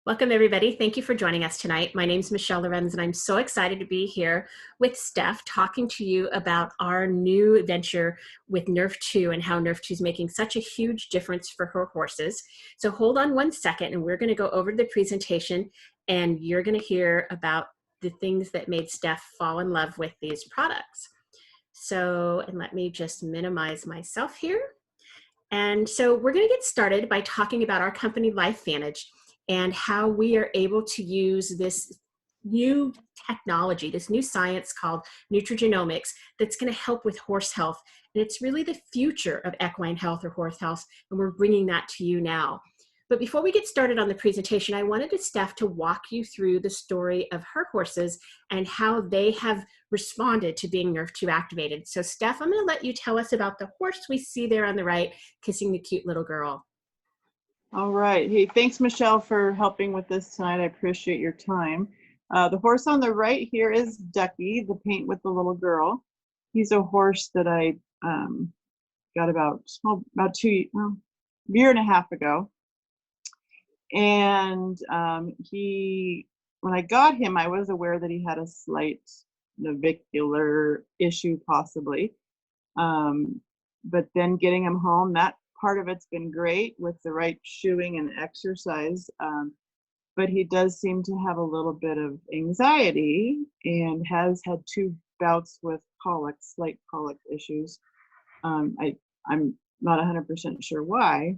Welcome, everybody. Thank you for joining us tonight. My name is Michelle Lorenz, and I'm so excited to be here with Steph talking to you about our new venture with Nrf2 and how Nrf2 is making such a huge difference for her horses. So hold on one second, and we're going to go over to the presentation, and you're going to hear about the things that made Steph fall in love with these products. So, and let me just minimize myself here. And so we're going to get started by talking about our company LifeVantage and how we are able to use this new technology, this new science called nutrigenomics that's going to help with horse health. And it's really the future of equine health or horse health, and we're bringing that to you now. But before we get started on the presentation, I wanted Steph to walk you through the story of her horses and how they have responded to being Nrf2 activated. So Steph, I'm going to let you tell us about the horse we see there on the right, kissing the cute little girl. All right. Hey, thanks, Michelle, for helping with this tonight. I appreciate your time. The horse on the right here is Ducky, the paint with the little girl. He's a horse that I got about a year and a half ago. And when I got him, I was aware that he had a slight navicular issue possibly. But then getting him home, that part of it's been great with the right shoeing and exercise. But he does seem to have a little bit of anxiety and has had 2 bouts with slight colic issues. I'm not 100% sure why.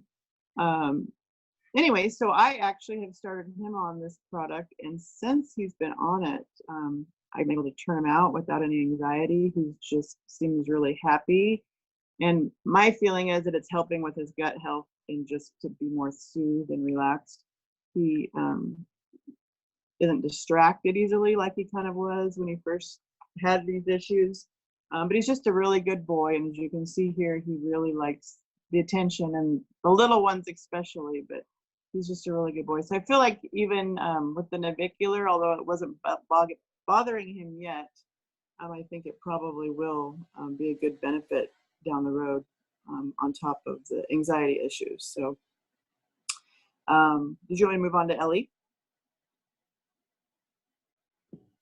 Anyway, so I actually have started him on this product, and since he's been on it, I'm able to turn him out without any anxiety. He just seems really happy. And my feeling is that it's helping with his gut health and just to be more soothed and relaxed. He isn't distracted easily like he kind of was when he first had these issues. But he's just a really good boy. And as you can see here, he really likes the attention, and the little ones especially, but he's just a really good boy. So I feel like even with the navicular, although it wasn't bothering him yet, I think it probably will be a good benefit down the road on top of the anxiety issues. So did you want to move on to Ellie?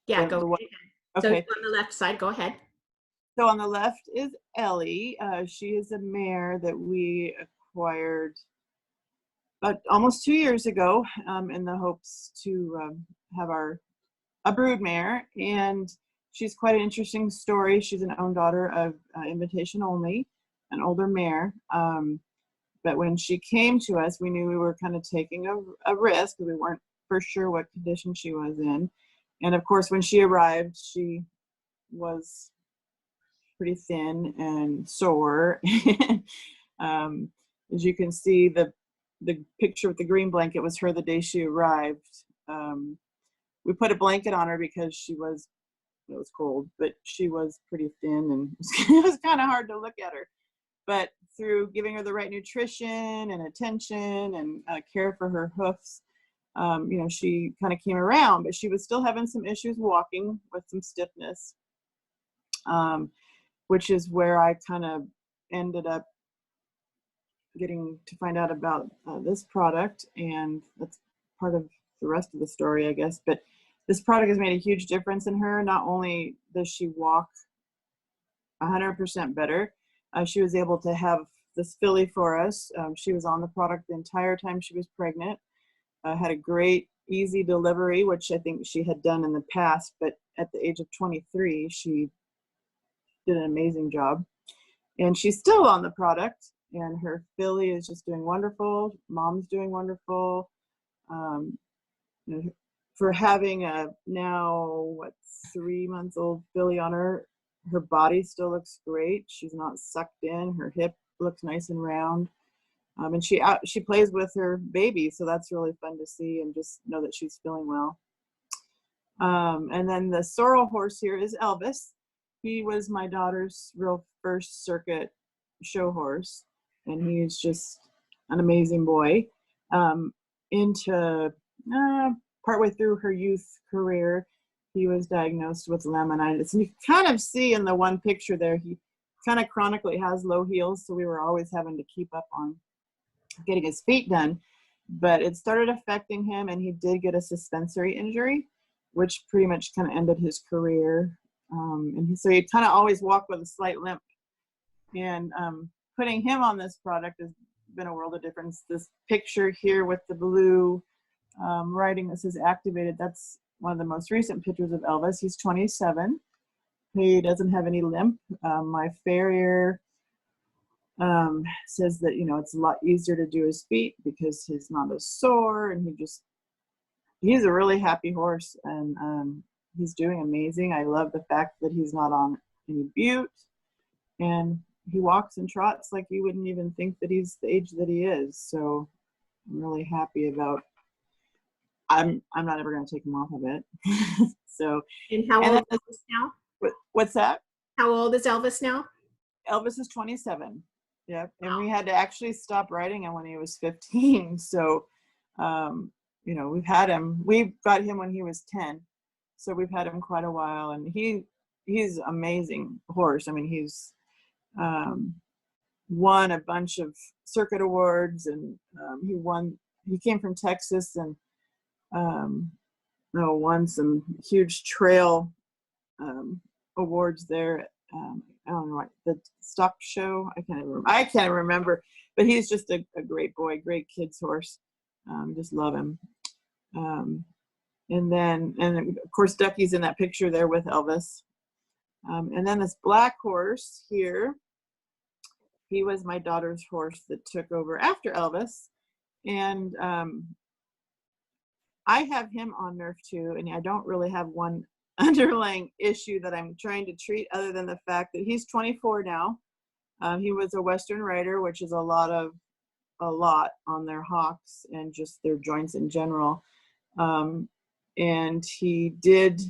Yeah, go ahead. Okay. So on the left side, go ahead. So on the left is Ellie. She is a mare that we acquired almost 2 years ago in the hopes to have a brood mare. And she's quite an interesting story. She's an own daughter of Invitation Only, an older mare. But when she came to us, we knew we were kind of taking a risk. We weren't for sure what condition she was in. And of course, when she arrived, she was pretty thin and sore. As you can see, the picture with the green blanket was her the day she arrived. We put a blanket on her because it was cold, but she was pretty thin, and it was kind of hard to look at her. But through giving her the right nutrition and attention and care for her hoofs, she kind of came around, but she was still having some issues walking with some stiffness, which is where I kind of ended up getting to find out about this product, and that's part of the rest of the story, I guess. But this product has made a huge difference in her. Not only does she walk 100% better, she was able to have this filly for us. She was on the product the entire time she was pregnant, had a great, easy delivery, which I think she had done in the past, but at the age of 23, she did an amazing job. And she's still on the product, and her filly is just doing wonderful. Mom's doing wonderful. For having a now 3-month-old filly on her body still looks great. She's not sucked in. Her hip looks nice and round. And she plays with her baby, so that's really fun to see and just know that she's feeling well. And then the sorrel horse here is Elvis. He was my daughter's real first circuit show horse, and he's just an amazing boy. Partway through her youth career, he was diagnosed with laminitis. And you kind of see in the one picture there, he kind of chronically has low heels, so we were always having to keep up on getting his feet done. but it started affecting him, and he did get a suspensory injury, which pretty much kind of ended his career. So he kind of always walked with a slight limp. And putting him on this product has been a world of difference. This picture here with the blue writing that says activated, that's one of the most recent pictures of Elvis. He's 27. He doesn't have any limp. My farrier says that, it's a lot easier to do his feet because he's not as sore, and he's a really happy horse, and he's doing amazing. I love the fact that he's not on any bute, and he walks and trots like you wouldn't even think that he's the age that he is. So I'm really happy about. I'm not ever going to take him off of it. So. And how old is Elvis now? What's that? How old is Elvis now? Elvis is 27. Yep. And we had to actually stop riding him when he was 15. So, we've had him. We got him when he was 10. So we've had him quite a while, and he's amazing horse. I mean, he's won a bunch of circuit awards, and he came from Texas, and won some huge trail awards there. I don't know, the stock show. I can't remember, but he's just a great boy, great kid's horse. Just love him. And of course, Ducky's in that picture there with Elvis. And then this black horse here, he was my daughter's horse that took over after Elvis. And I have him on Nrf2, and I don't really have one underlying issue that I'm trying to treat, other than the fact that he's 24 now. He was a Western rider, which is a lot on their hocks and just their joints in general. And he did,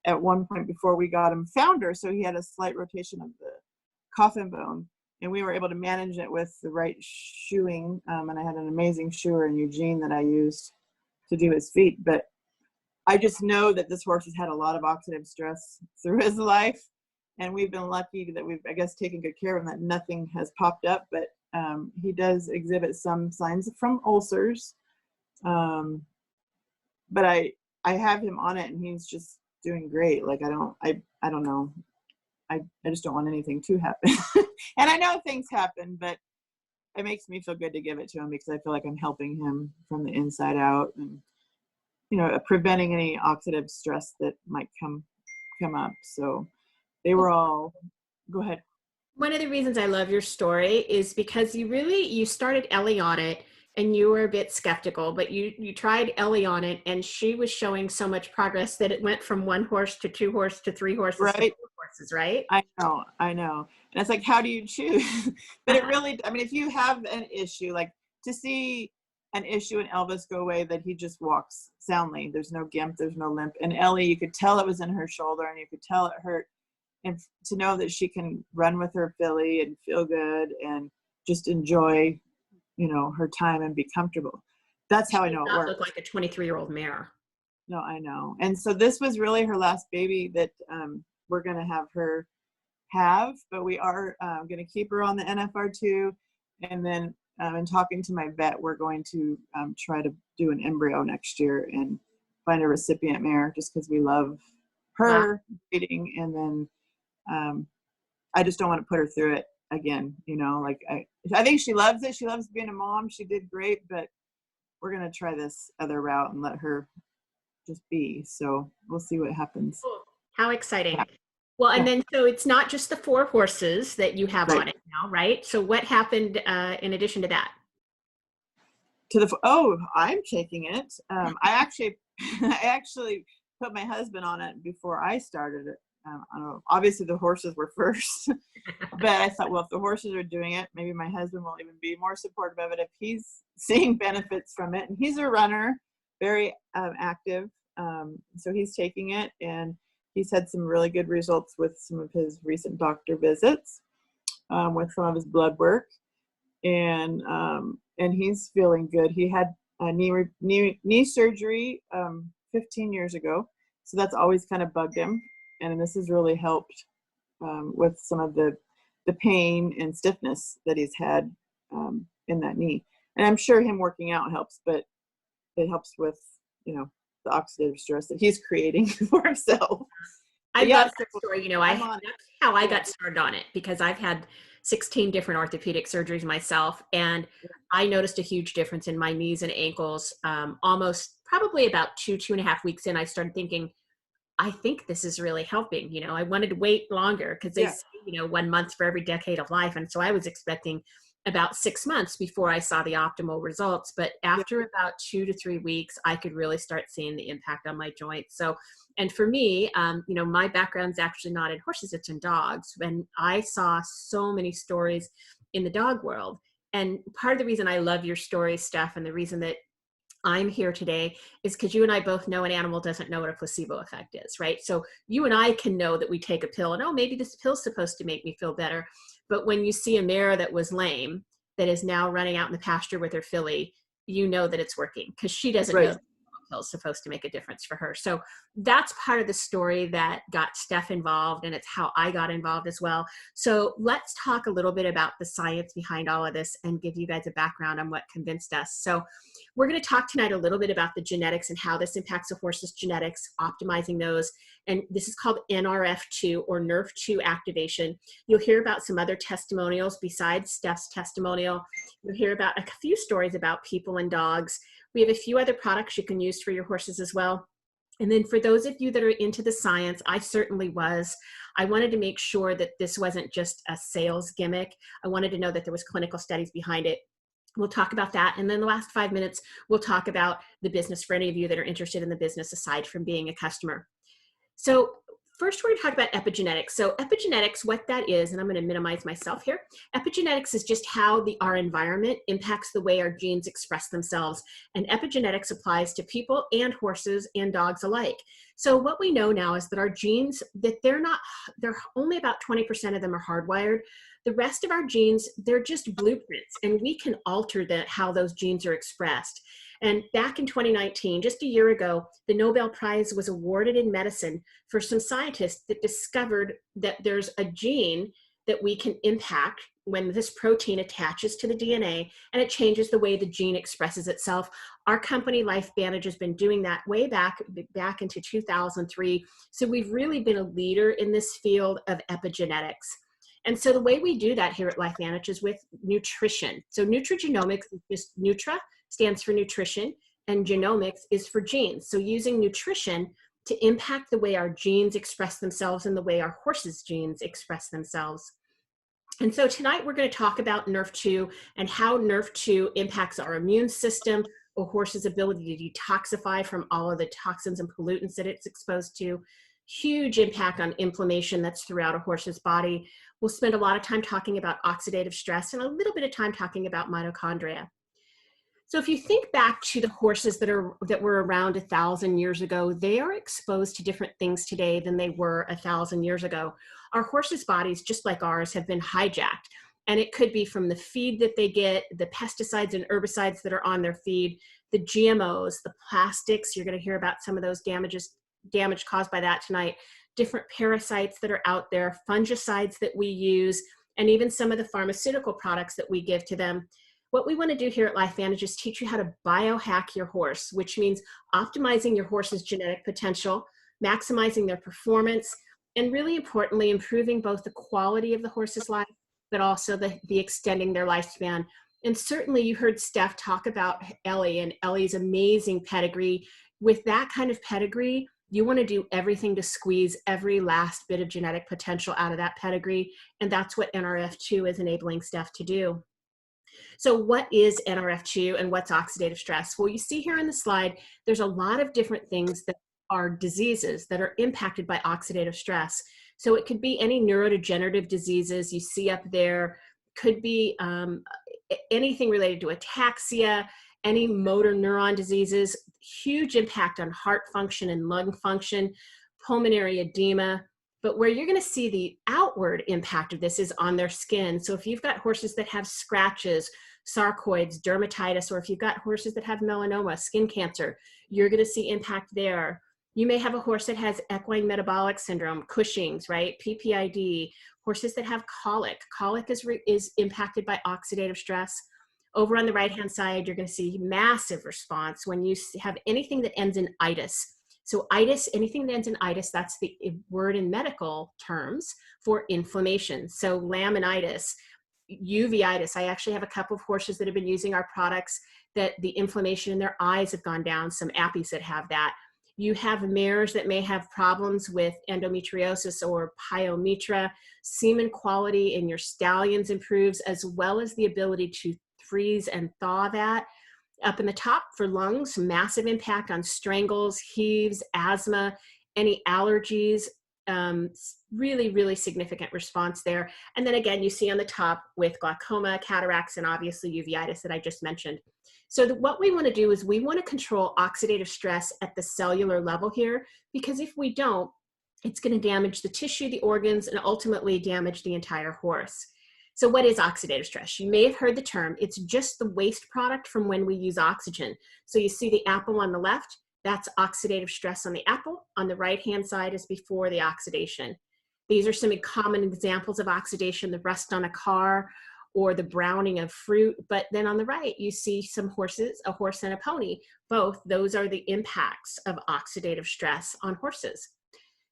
at one point before we got him, founder, so he had a slight rotation of the coffin bone, and we were able to manage it with the right shoeing. And I had an amazing shoer in Eugene that I used to do his feet. But I just know that this horse has had a lot of oxidative stress through his life, and we've been lucky that we've, I guess, taken good care of him, that nothing has popped up. But he does exhibit some signs from ulcers. But I have him on it, and he's just doing great. Like, I don't know. I just don't want anything to happen. And I know things happen, but it makes me feel good to give it to him, because I feel like I'm helping him from the inside out, and preventing any oxidative stress that might come up. So they were all. Go ahead. One of the reasons I love your story is because you started Ellie on it, and you were a bit skeptical, but you tried Ellie on it, and she was showing so much progress that it went from 1 horse to 2 horses to 3 horses right. to 4 horses, right? I know. And it's like, how do you choose? But it really, I mean, if you have an issue, like to see an issue in Elvis go away, that he just walks soundly. There's no gimp, there's no limp. And Ellie, you could tell it was in her shoulder, and you could tell it hurt. And to know that she can run with her filly and feel good and just enjoy, her time and be comfortable. That's how I know it works. Look like a 23-year-old mare. No, I know. And so this was really her last baby that we're going to have her have, but we are going to keep her on the Nrf2. And then in talking to my vet, we're going to try to do an embryo next year and find a recipient mare, just because we love her breeding. And then I just don't want to put her through it again. I think she loves it. She loves being a mom. She did great, but we're going to try this other route and let her just be. So we'll see what happens. Cool. How exciting. Yeah. Well, and then, so it's not just the 4 horses that you have on it now, right? So what happened in addition to that? I'm taking it. I actually put my husband on it before I started it. I don't know. Obviously, the horses were first, but I thought, well, if the horses are doing it, maybe my husband will even be more supportive of it if he's seeing benefits from it. And he's a runner, very active, so he's taking it, and he's had some really good results with some of his recent doctor visits, with some of his blood work, and he's feeling good. He had a knee surgery 15 years ago, so that's always kind of bugged him. And this has really helped with some of the pain and stiffness that he's had in that knee. And I'm sure him working out helps, but it helps with, you know, the oxidative stress that he's creating for himself. I But yeah, love that so story. I'm on That's how I it. got started on it, because I've had 16 different orthopedic surgeries myself, and I noticed a huge difference in my knees and ankles. Almost probably about 2.5 weeks in, I started thinking, I think this is really helping. I wanted to wait longer because they Yeah, say, 1 month for every decade of life. And so I was expecting about 6 months before I saw the optimal results. But yeah, after about 2 to 3 weeks, I could really start seeing the impact on my joints. So, and for me, my background's actually not in horses, it's in dogs. And I saw so many stories in the dog world. And part of the reason I love your story, Steph, and the reason that I'm here today is because you and I both know an animal doesn't know what a placebo effect is, right? So you and I can know that we take a pill and, oh, maybe this pill's supposed to make me feel better. But when you see a mare that was lame that is now running out in the pasture with her filly, you know that it's working because she doesn't know right. that the pill's supposed to make a difference for her. So that's part of the story that got Steph involved, and it's how I got involved as well. So let's talk a little bit about the science behind all of this and give you guys a background on what convinced us. So we're going to talk tonight a little bit about the genetics and how this impacts a horse's genetics, optimizing those. And this is called Nrf2 or Nrf2 activation. You'll hear about some other testimonials besides Steph's testimonial. You'll hear about a few stories about people and dogs. We have a few other products you can use for your horses as well. And then for those of you that are into the science, I certainly was. I wanted to make sure that this wasn't just a sales gimmick. I wanted to know that there was clinical studies behind it. We'll talk about that. And then the last 5 minutes, we'll talk about the business for any of you that are interested in the business aside from being a customer. So first, we're going to talk about epigenetics. So epigenetics, what that is, and I'm going to minimize myself here. Epigenetics is just how our environment impacts the way our genes express themselves. And epigenetics applies to people and horses and dogs alike. So what we know now is that our genes, that they're only about 20% of them are hardwired. The rest of our genes, they're just blueprints, and we can alter how those genes are expressed. And back in 2019, just a year ago, the Nobel Prize was awarded in medicine for some scientists that discovered that there's a gene that we can impact when this protein attaches to the DNA, and it changes the way the gene expresses itself. Our company, LifeVantage, has been doing that way back into 2003. So we've really been a leader in this field of epigenetics. And so the way we do that here at LifeVantage is with nutrition. So nutrigenomics is just Nutra stands for nutrition, and genomics is for genes. So using nutrition to impact the way our genes express themselves and the way our horses' genes express themselves. And so tonight we're going to talk about Nrf2 and how Nrf2 impacts our immune system, a horse's ability to detoxify from all of the toxins and pollutants that it's exposed to. Huge impact on inflammation that's throughout a horse's body. We'll spend a lot of time talking about oxidative stress and a little bit of time talking about mitochondria. So if you think back to the horses that were around 1,000 years ago, they are exposed to different things today than they were 1,000 years ago. Our horses' bodies, just like ours, have been hijacked. And it could be from the feed that they get, the pesticides and herbicides that are on their feed, the GMOs, the plastics. You're going to hear about some of those damage caused by that tonight, different parasites that are out there, fungicides that we use, and even some of the pharmaceutical products that we give to them. What we want to do here at LifeVantage is teach you how to biohack your horse, which means optimizing your horse's genetic potential, maximizing their performance, and really importantly, improving both the quality of the horse's life, but also the extending their lifespan. And certainly you heard Steph talk about Ellie and Ellie's amazing pedigree. With that kind of pedigree, you want to do everything to squeeze every last bit of genetic potential out of that pedigree. And that's what Nrf2 is enabling Steph to do. So what is Nrf2 and what's oxidative stress? Well, you see here in the slide, there's a lot of different things that are diseases that are impacted by oxidative stress. So it could be any neurodegenerative diseases you see up there, could be anything related to ataxia, any motor neuron diseases, huge impact on heart function and lung function, pulmonary edema. But where you're going to see the outward impact of this is on their skin. So if you've got horses that have scratches, sarcoids, dermatitis, or if you've got horses that have melanoma, skin cancer, you're going to see impact there. You may have a horse that has equine metabolic syndrome, Cushing's, right? PPID, horses that have colic. Colic is impacted by oxidative stress. Over on the right-hand side, you're going to see massive response when you have anything that ends in itis. So itis, anything that ends in itis, that's the word in medical terms for inflammation. So laminitis, uveitis. I actually have a couple of horses that have been using our products that the inflammation in their eyes have gone down, some appies that have that. You have mares that may have problems with endometriosis or pyometra. Semen quality in your stallions improves, as well as the ability to freeze and thaw that. Up in the top for lungs, massive impact on strangles, heaves, asthma, any allergies, really, really significant response there. And then again, you see on the top with glaucoma, cataracts, and obviously uveitis that I just mentioned. So what we want to do is we want to control oxidative stress at the cellular level here, because if we don't, it's going to damage the tissue, the organs, and ultimately damage the entire horse. So what is oxidative stress? You may have heard the term. It's just the waste product from when we use oxygen. So you see the apple on the left, that's oxidative stress on the apple. On the right-hand side is before the oxidation. These are some common examples of oxidation, the rust on a car or the browning of fruit. But then on the right, you see some horses, a horse and a pony. Both, those are the impacts of oxidative stress on horses.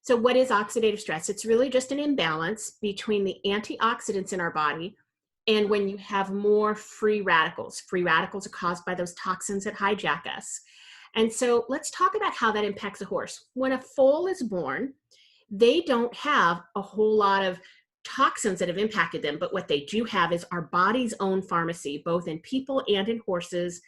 So what is oxidative stress? It's really just an imbalance between the antioxidants in our body and when you have more free radicals. Free radicals are caused by those toxins that hijack us. And so let's talk about how that impacts a horse. When a foal is born, they don't have a whole lot of toxins that have impacted them, but what they do have is our body's own pharmacy, both in people and in horses.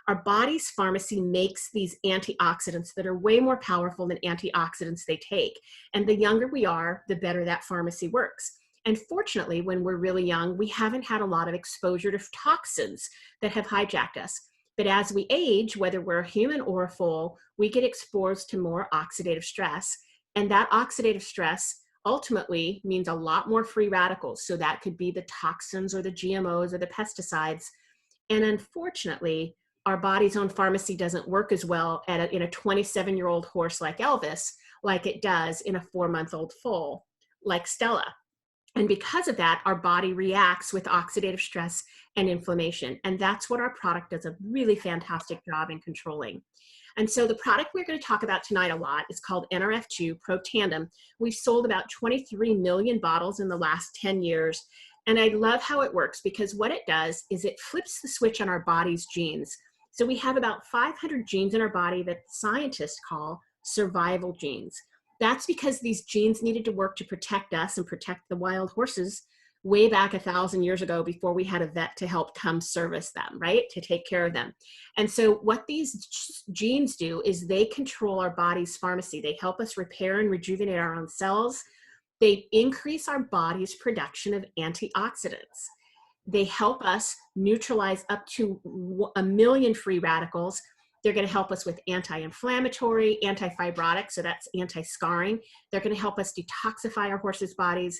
Our body's pharmacy makes these antioxidants that are way more powerful than antioxidants they take. And the younger we are, the better that pharmacy works. And fortunately, when we're really young, we haven't had a lot of exposure to toxins that have hijacked us. But as we age, whether we're a human or a foal, we get exposed to more oxidative stress. And that oxidative stress ultimately means a lot more free radicals. So that could be the toxins or the GMOs or the pesticides. And unfortunately, our body's own pharmacy doesn't work as well in a 27-year-old horse like Elvis, like it does in a 4-month-old foal like Stella. And because of that, our body reacts with oxidative stress and inflammation. And that's what our product does a really fantastic job in controlling. And so the product we're going to talk about tonight a lot is called Nrf2 Pro Tandem. We've sold about 23 million bottles in the last 10 years. And I love how it works, because what it does is it flips the switch on our body's genes. So we have about 500 genes in our body that scientists call survival genes. That's because these genes needed to work to protect us and protect the wild horses way back 1,000 years ago, before we had a vet to help come service them, right? To take care of them. And so what these genes do is they control our body's pharmacy. They help us repair and rejuvenate our own cells. They increase our body's production of antioxidants. They help us neutralize up to 1 million free radicals. They're going to help us with anti-inflammatory, anti-fibrotic, so that's anti-scarring. They're going to help us detoxify our horses' bodies.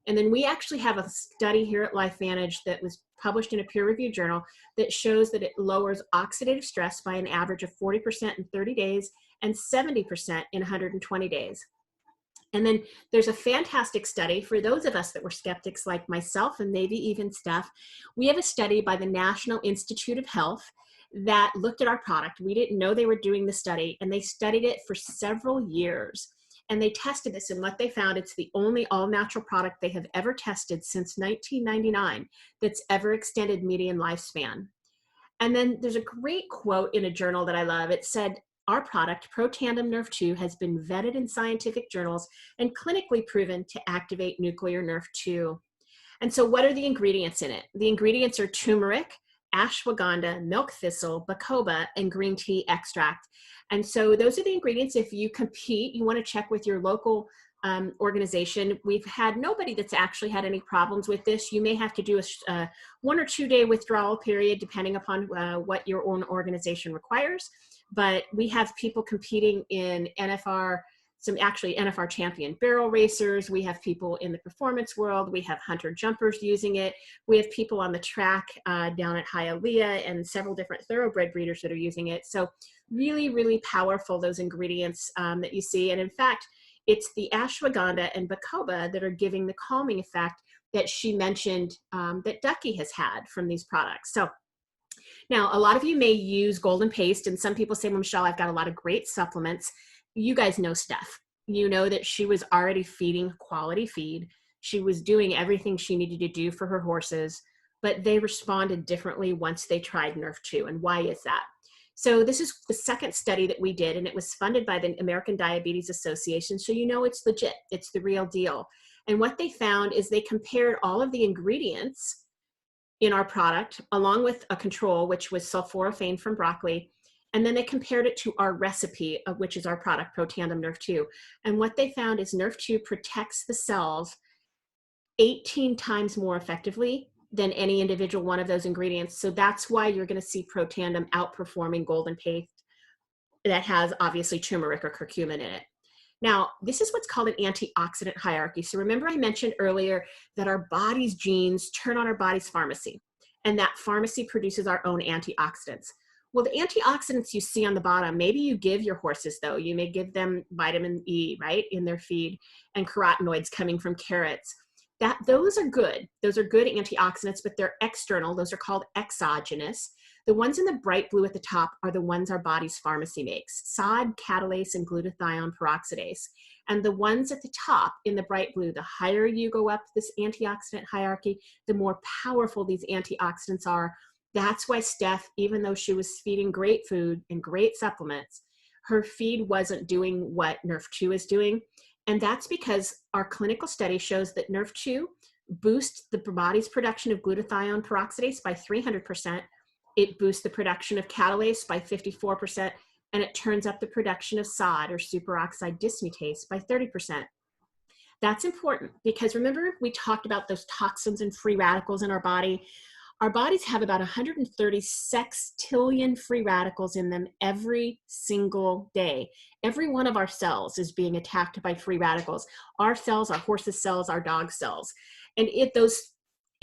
And then we actually have a study here at LifeVantage that was published in a peer-reviewed journal that shows that it lowers oxidative stress by an average of 40% in 30 days and 70% in 120 days. And then there's a fantastic study for those of us that were skeptics like myself and maybe even Steph. We have a study by the National Institute of Health that looked at our product. We didn't know they were doing the study, and they studied it for several years. And they tested this, and what they found, it's the only all-natural product they have ever tested since 1999 that's ever extended median lifespan. And then there's a great quote in a journal that I love. It said, "Our product, Pro Tandem Nrf2, has been vetted in scientific journals and clinically proven to activate nuclear Nrf2." And so what are the ingredients in it? The ingredients are turmeric, ashwagandha, milk thistle, bacoba, and green tea extract. And so those are the ingredients. If you compete, you want to check with your local organization. We've had nobody that's actually had any problems with this. You may have to do a 1 or 2 day withdrawal period, depending upon what your own organization requires. But we have people competing in NFR, some actually NFR champion barrel racers. We have people in the performance world. We have hunter jumpers using it. We have people on the track down at Hialeah, and several different thoroughbred breeders that are using it. So really, really powerful, those ingredients that you see. And in fact, it's the ashwagandha and bacoba that are giving the calming effect that she mentioned that Ducky has had from these products. So Now, a lot of you may use golden paste, and some people say, well, Michelle, I've got a lot of great supplements. You guys know Steph. You know that she was already feeding quality feed. She was doing everything she needed to do for her horses, but they responded differently once they tried Nrf2. And why is that? So this is the second study that we did, and it was funded by the American Diabetes Association. So you know it's legit, it's the real deal. And what they found is they compared all of the ingredients in our product along with a control, which was sulforaphane from broccoli. And then they compared it to our recipe, of which is our product, Protandim Nrf2. And what they found is Nrf2 protects the cells 18 times more effectively than any individual one of those ingredients. So that's why you're going to see Protandim outperforming golden paste that has obviously turmeric or curcumin in it. Now, this is what's called an antioxidant hierarchy. So remember I mentioned earlier that our body's genes turn on our body's pharmacy, and that pharmacy produces our own antioxidants. Well, the antioxidants you see on the bottom, maybe you give your horses though, you may give them vitamin E, right, in their feed, and carotenoids coming from carrots. Those are good. Those are good antioxidants, but they're external. Those are called exogenous. The ones in the bright blue at the top are the ones our body's pharmacy makes: SOD, catalase, and glutathione peroxidase. And the ones at the top in the bright blue, the higher you go up this antioxidant hierarchy, the more powerful these antioxidants are. That's why Steph, even though she was feeding great food and great supplements, her feed wasn't doing what Nrf2 is doing. And that's because our clinical study shows that Nrf2 boosts the body's production of glutathione peroxidase by 300%. It boosts the production of catalase by 54%, and it turns up the production of SOD, or superoxide dismutase, by 30%. That's important because remember we talked about those toxins and free radicals in our body. Our bodies have about 130 sextillion free radicals in them every single day. Every one of our cells is being attacked by free radicals. Our cells, our horses' cells, our dog cells. And those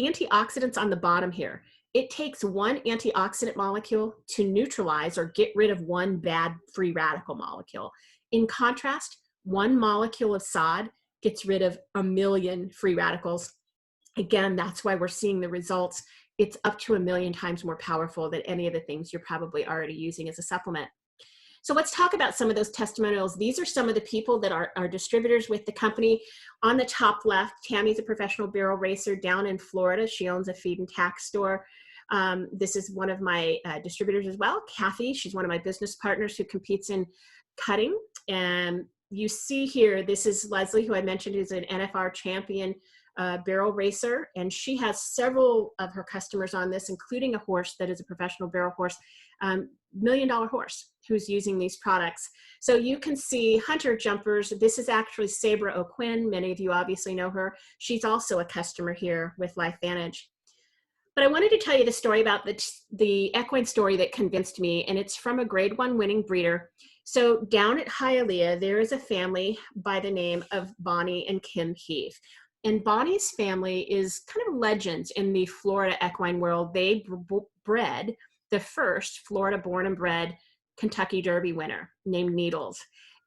antioxidants on the bottom here, it takes one antioxidant molecule to neutralize or get rid of one bad free radical molecule. In contrast, one molecule of SOD gets rid of 1 million free radicals. Again, that's why we're seeing the results. It's up to 1 million times more powerful than any of the things you're probably already using as a supplement. So let's talk about some of those testimonials. These are some of the people that are distributors with the company. On the top left, Tammy's a professional barrel racer down in Florida. She owns a feed and tack store. This is one of my distributors as well. Kathy, she's one of my business partners who competes in cutting. And you see here, this is Leslie, who I mentioned is an NFR champion barrel racer, and she has several of her customers on this, including a horse that is a professional barrel horse, $1 million horse who's using these products. So you can see hunter jumpers. This is actually Sabra Equine. Many of you obviously know her. She's also a customer here with LifeVantage. But I wanted to tell you the story about the equine story that convinced me, and it's from a grade 1 winning breeder. So down at Hialeah, there is a family by the name of Bonnie and Kim Heath. And Bonnie's family is kind of legends in the Florida equine world. They bred the first Florida-born and bred Kentucky Derby winner named Needles.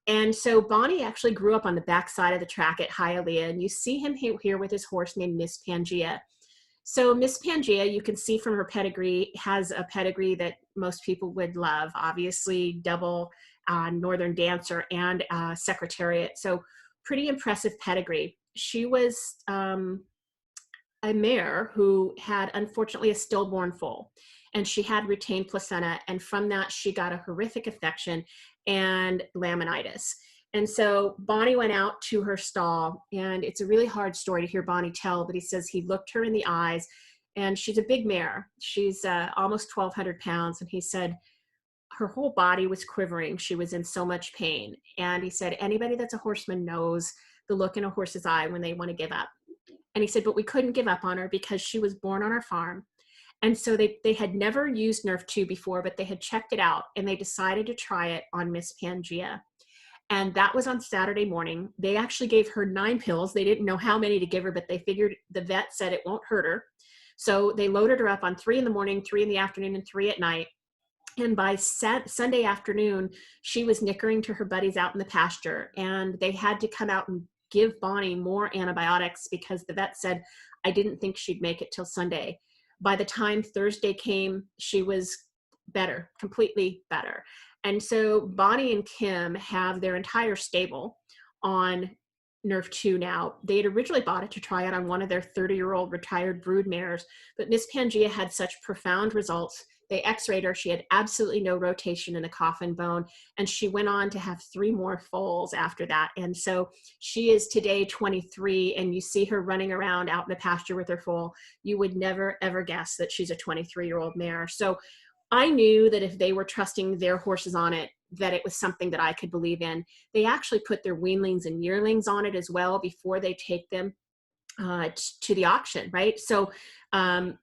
And so Bonnie actually grew up on the backside of the track at Hialeah, and you see him here with his horse named Miss Pangea. So Miss Pangea, you can see from her pedigree, has a pedigree that most people would love. Obviously, double Northern Dancer and Secretariat. So pretty impressive pedigree. She was a mare who had, unfortunately, a stillborn foal, and she had retained placenta, and from that she got a horrific infection and laminitis. And so Bonnie went out to her stall, and it's a really hard story to hear Bonnie tell, but he says he looked her in the eyes, and she's a big mare. She's almost 1,200 pounds, and he said her whole body was quivering. She was in so much pain. And he said, anybody that's a horseman knows the look in a horse's eye when they want to give up. And he said, but we couldn't give up on her because she was born on our farm. And so they had never used Nrf2 before, but they had checked it out, and they decided to try it on Miss Pangea. And that was on Saturday morning. They actually gave her 9 pills. They didn't know how many to give her, but they figured the vet said it won't hurt her. So they loaded her up on 3 in the morning, 3 in the afternoon, and 3 at night. And by Sunday afternoon, she was nickering to her buddies out in the pasture, and they had to come out and give Bonnie more antibiotics because the vet said, I didn't think she'd make it till Sunday. By the time Thursday came, she was better, completely better. And so Bonnie and Kim have their entire stable on Nrf2 now. They had originally bought it to try it on one of their 30-year-old retired brood mares, but Miss Pangea had such profound results. They x-rayed her. She had absolutely no rotation in the coffin bone, and she went on to have 3 more foals after that. And so she is today 23, and you see her running around out in the pasture with her foal. You would never, ever guess that she's a 23-year-old mare. So I knew that if they were trusting their horses on it, that it was something that I could believe in. They actually put their weanlings and yearlings on it as well before they take them to the auction, right? So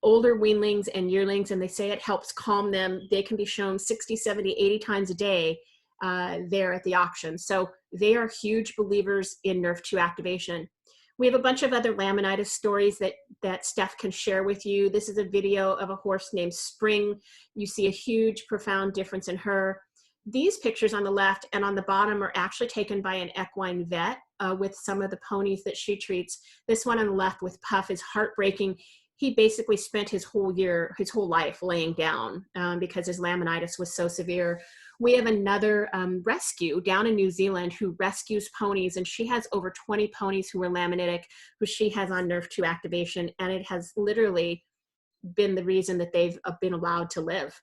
older weanlings and yearlings, and they say it helps calm them. They can be shown 60, 70, 80 times a day there at the auction. So they are huge believers in Nrf2 activation. We have a bunch of other laminitis stories that Steph can share with you. This is a video of a horse named Spring. You see a huge, profound difference in her. These pictures on the left and on the bottom are actually taken by an equine vet with some of the ponies that she treats. This one on the left with Puff is heartbreaking. He basically spent his whole life laying down because his laminitis was so severe. We have another rescue down in New Zealand who rescues ponies, and she has over 20 ponies who are laminitic, who she has on Nrf2 activation, and it has literally been the reason that they've been allowed to live.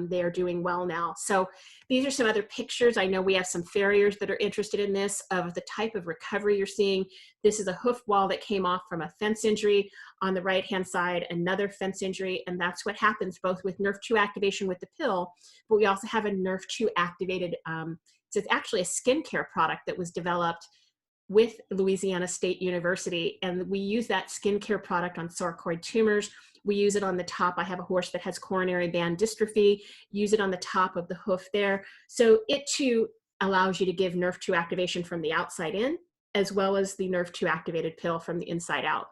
They are doing well now. So these are some other pictures. I know we have some farriers that are interested in this, of the type of recovery you're seeing. This is a hoof wall that came off from a fence injury. On the right-hand side, another fence injury, and that's what happens both with Nrf2 activation with the pill, but we also have a Nrf2 activated, so it's actually a skincare product that was developed with Louisiana State University, and we use that skincare product on sarcoid tumors. We use it on the top. I have a horse that has coronary band dystrophy. Use it on the top of the hoof there. So it too allows you to give Nrf2 activation from the outside in, as well as the Nrf2 activated pill from the inside out.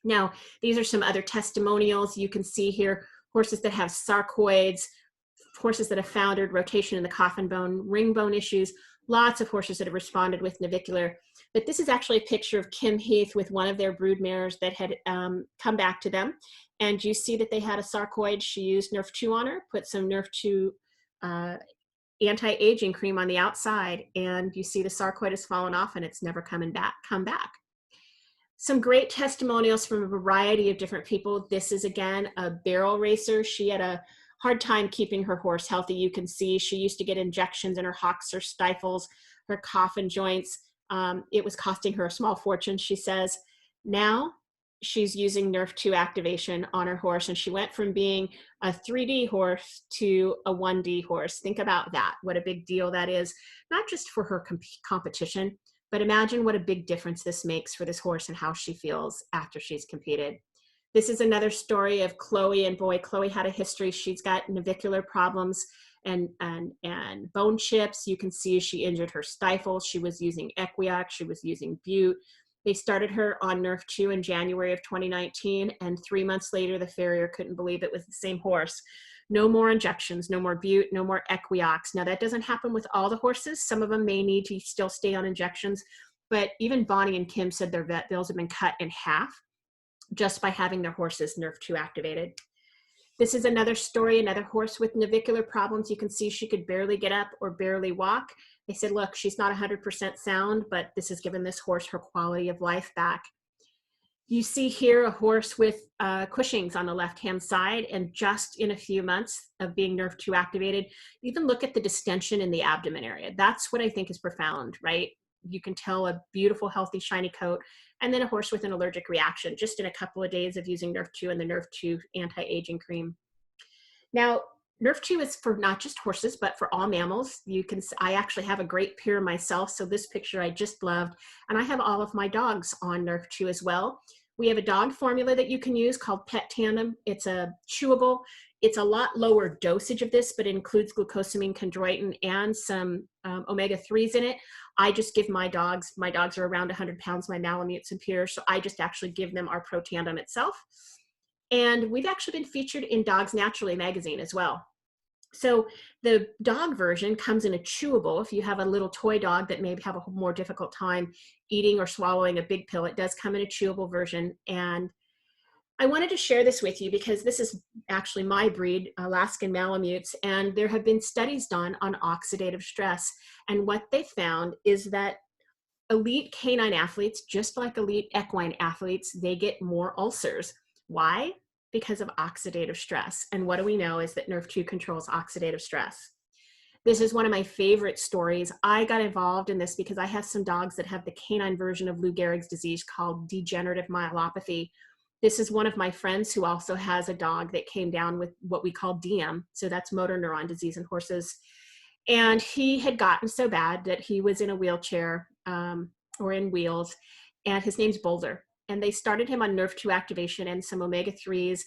Now, these are some other testimonials. You can see here horses that have sarcoids, horses that have foundered, rotation in the coffin bone, ring bone issues, lots of horses that have responded with navicular. But this is actually a picture of Kim Heath with one of their brood mares that had come back to them. And you see that they had a sarcoid. She used Nrf2 on her, put some Nrf2 anti-aging cream on the outside, and you see the sarcoid has fallen off and it's never come back. Some great testimonials from a variety of different people. This is, again, a barrel racer. She had a hard time keeping her horse healthy. You can see she used to get injections in her hocks, her stifles, her coffin joints. It was costing her a small fortune, she says. Now she's using Nrf2 activation on her horse, and she went from being a 3D horse to a 1D horse. Think about that, what a big deal that is, not just for her competition, but imagine what a big difference this makes for this horse and how she feels after she's competed. This is another story of Chloe, and boy, Chloe had a history. She's got navicular problems and bone chips. You can see she injured her stifle. She was using Equiox. She was using Butte. They started her on Nrf2 in January of 2019, and 3 months later, the farrier couldn't believe it was the same horse. No more injections, no more Butte, no more Equiox. Now, that doesn't happen with all the horses. Some of them may need to still stay on injections, but even Bonnie and Kim said their vet bills have been cut in half just by having their horses Nrf2 activated. This is another story, another horse with navicular problems. You can see she could barely get up or barely walk. They said, look, she's not 100% sound, but this has given this horse her quality of life back. You see here a horse with Cushing's on the left-hand side, and just in a few months of being Nrf2 activated, even look at the distension in the abdomen area. That's what I think is profound, right? You can tell a beautiful, healthy, shiny coat, and then a horse with an allergic reaction just in a couple of days of using Nrf2 and the Nrf2 anti-aging cream. Now, Nrf2 is for not just horses, but for all mammals. I actually have a great pair myself, so this picture I just loved, and I have all of my dogs on Nrf2 as well. We have a dog formula that you can use called Pet Tandem. It's a chewable. It's a lot lower dosage of this, but it includes glucosamine, chondroitin, and some omega-3s in it. I just give my dogs are around 100 pounds, my Malamutes and Piers, so I just actually give them our Pro Tandem itself. And we've actually been featured in Dogs Naturally magazine as well. So the dog version comes in a chewable. If you have a little toy dog that may have a more difficult time eating or swallowing a big pill, it does come in a chewable version. And I wanted to share this with you because this is actually my breed, Alaskan Malamutes, and there have been studies done on oxidative stress. And what they found is that elite canine athletes, just like elite equine athletes, they get more ulcers. Why? Because of oxidative stress. And what do we know is that Nrf2 controls oxidative stress. This is one of my favorite stories. I got involved in this because I have some dogs that have the canine version of Lou Gehrig's disease called degenerative myelopathy. This is one of my friends who also has a dog that came down with what we call DM. So that's motor neuron disease in horses. And he had gotten so bad that he was in a wheelchair or in wheels, and his name's Boulder. And they started him on Nrf2 activation and some omega-3s.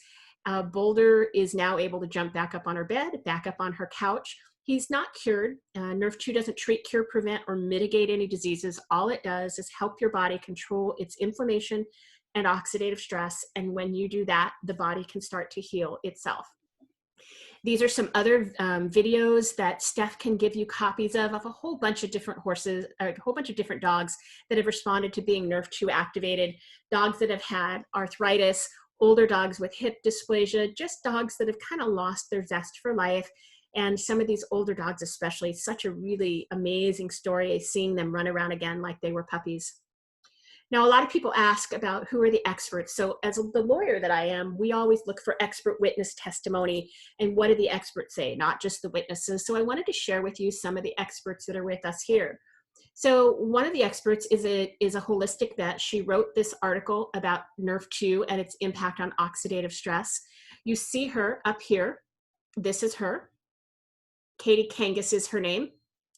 Boulder is now able to jump back up on her bed, back up on her couch. He's not cured. Nrf2 doesn't treat, cure, prevent, or mitigate any diseases. All it does is help your body control its inflammation and oxidative stress. And when you do that, the body can start to heal itself. These are some other videos that Steph can give you copies of a whole bunch of different horses, a whole bunch of different dogs that have responded to being Nrf2 activated, dogs that have had arthritis, older dogs with hip dysplasia, just dogs that have kind of lost their zest for life. And some of these older dogs especially, such a really amazing story, seeing them run around again like they were puppies. Now, a lot of people ask about who are the experts. So as the lawyer that I am, we always look for expert witness testimony and what do the experts say, not just the witnesses. So I wanted to share with you some of the experts that are with us here. So one of the experts is a holistic vet. She wrote this article about Nrf2 and its impact on oxidative stress. You see her up here. This is her. Katie Kangas is her name.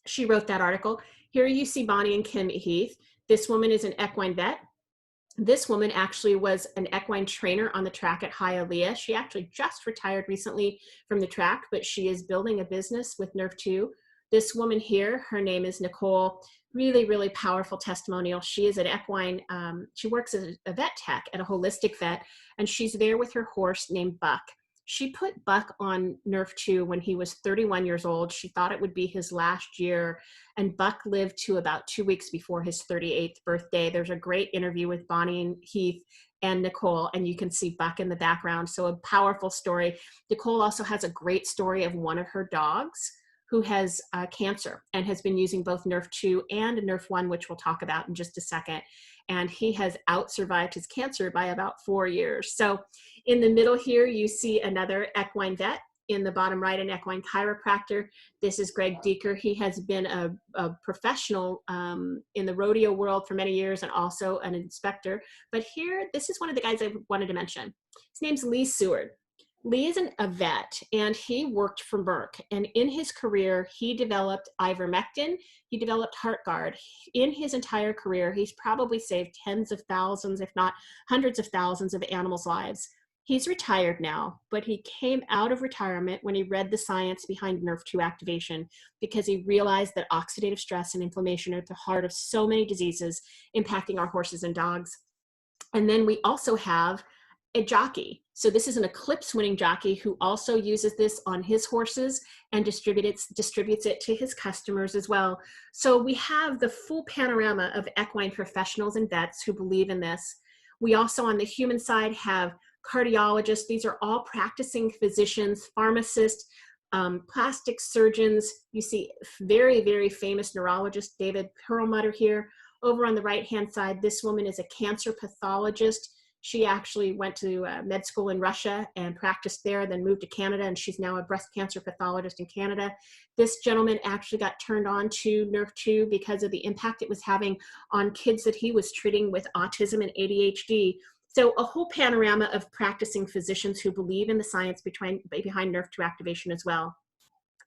She wrote that article. Here you see Bonnie and Kim Heath. This woman is an equine vet. This woman actually was an equine trainer on the track at Hialeah. She actually just retired recently from the track, but she is building a business with Nrf2. This woman here, her name is Nicole. Really, really powerful testimonial. She is an equine, she works as a vet tech at a holistic vet, and she's there with her horse named Buck. She put Buck on Nrf2 when he was 31 years old. She thought it would be his last year, and Buck lived to about 2 weeks before his 38th birthday. There's a great interview with Bonnie and Heath and Nicole, and you can see Buck in the background. So a powerful story. Nicole also has a great story of one of her dogs who has cancer and has been using both Nrf2 and Nrf1, which we'll talk about in just a second. And he has out-survived his cancer by about 4 years. So in the middle here, you see another equine vet. In the bottom right, an equine chiropractor. This is Greg Deeker. He has been a professional in the rodeo world for many years and also an inspector. But here, this is one of the guys I wanted to mention. His name's Lee Seward. Lee is a vet, and he worked for Merck. And in his career, he developed ivermectin. He developed HeartGuard. In his entire career, he's probably saved tens of thousands, if not hundreds of thousands of animals' lives. He's retired now, but he came out of retirement when he read the science behind Nrf2 activation because he realized that oxidative stress and inflammation are at the heart of so many diseases impacting our horses and dogs. And then we also have a jockey. So this is an Eclipse winning jockey who also uses this on his horses and distributes it to his customers as well. So we have the full panorama of equine professionals and vets who believe in this. We also on the human side have cardiologists. These are all practicing physicians, pharmacists, plastic surgeons. You see very, very famous neurologist David Perlmutter here. Over on the right-hand side, this woman is a cancer pathologist. She actually went to med school in Russia and practiced there, then moved to Canada, and she's now a breast cancer pathologist in Canada. This gentleman actually got turned on to Nrf2 because of the impact it was having on kids that he was treating with autism and ADHD. So a whole panorama of practicing physicians who believe in the science behind Nrf2 activation as well.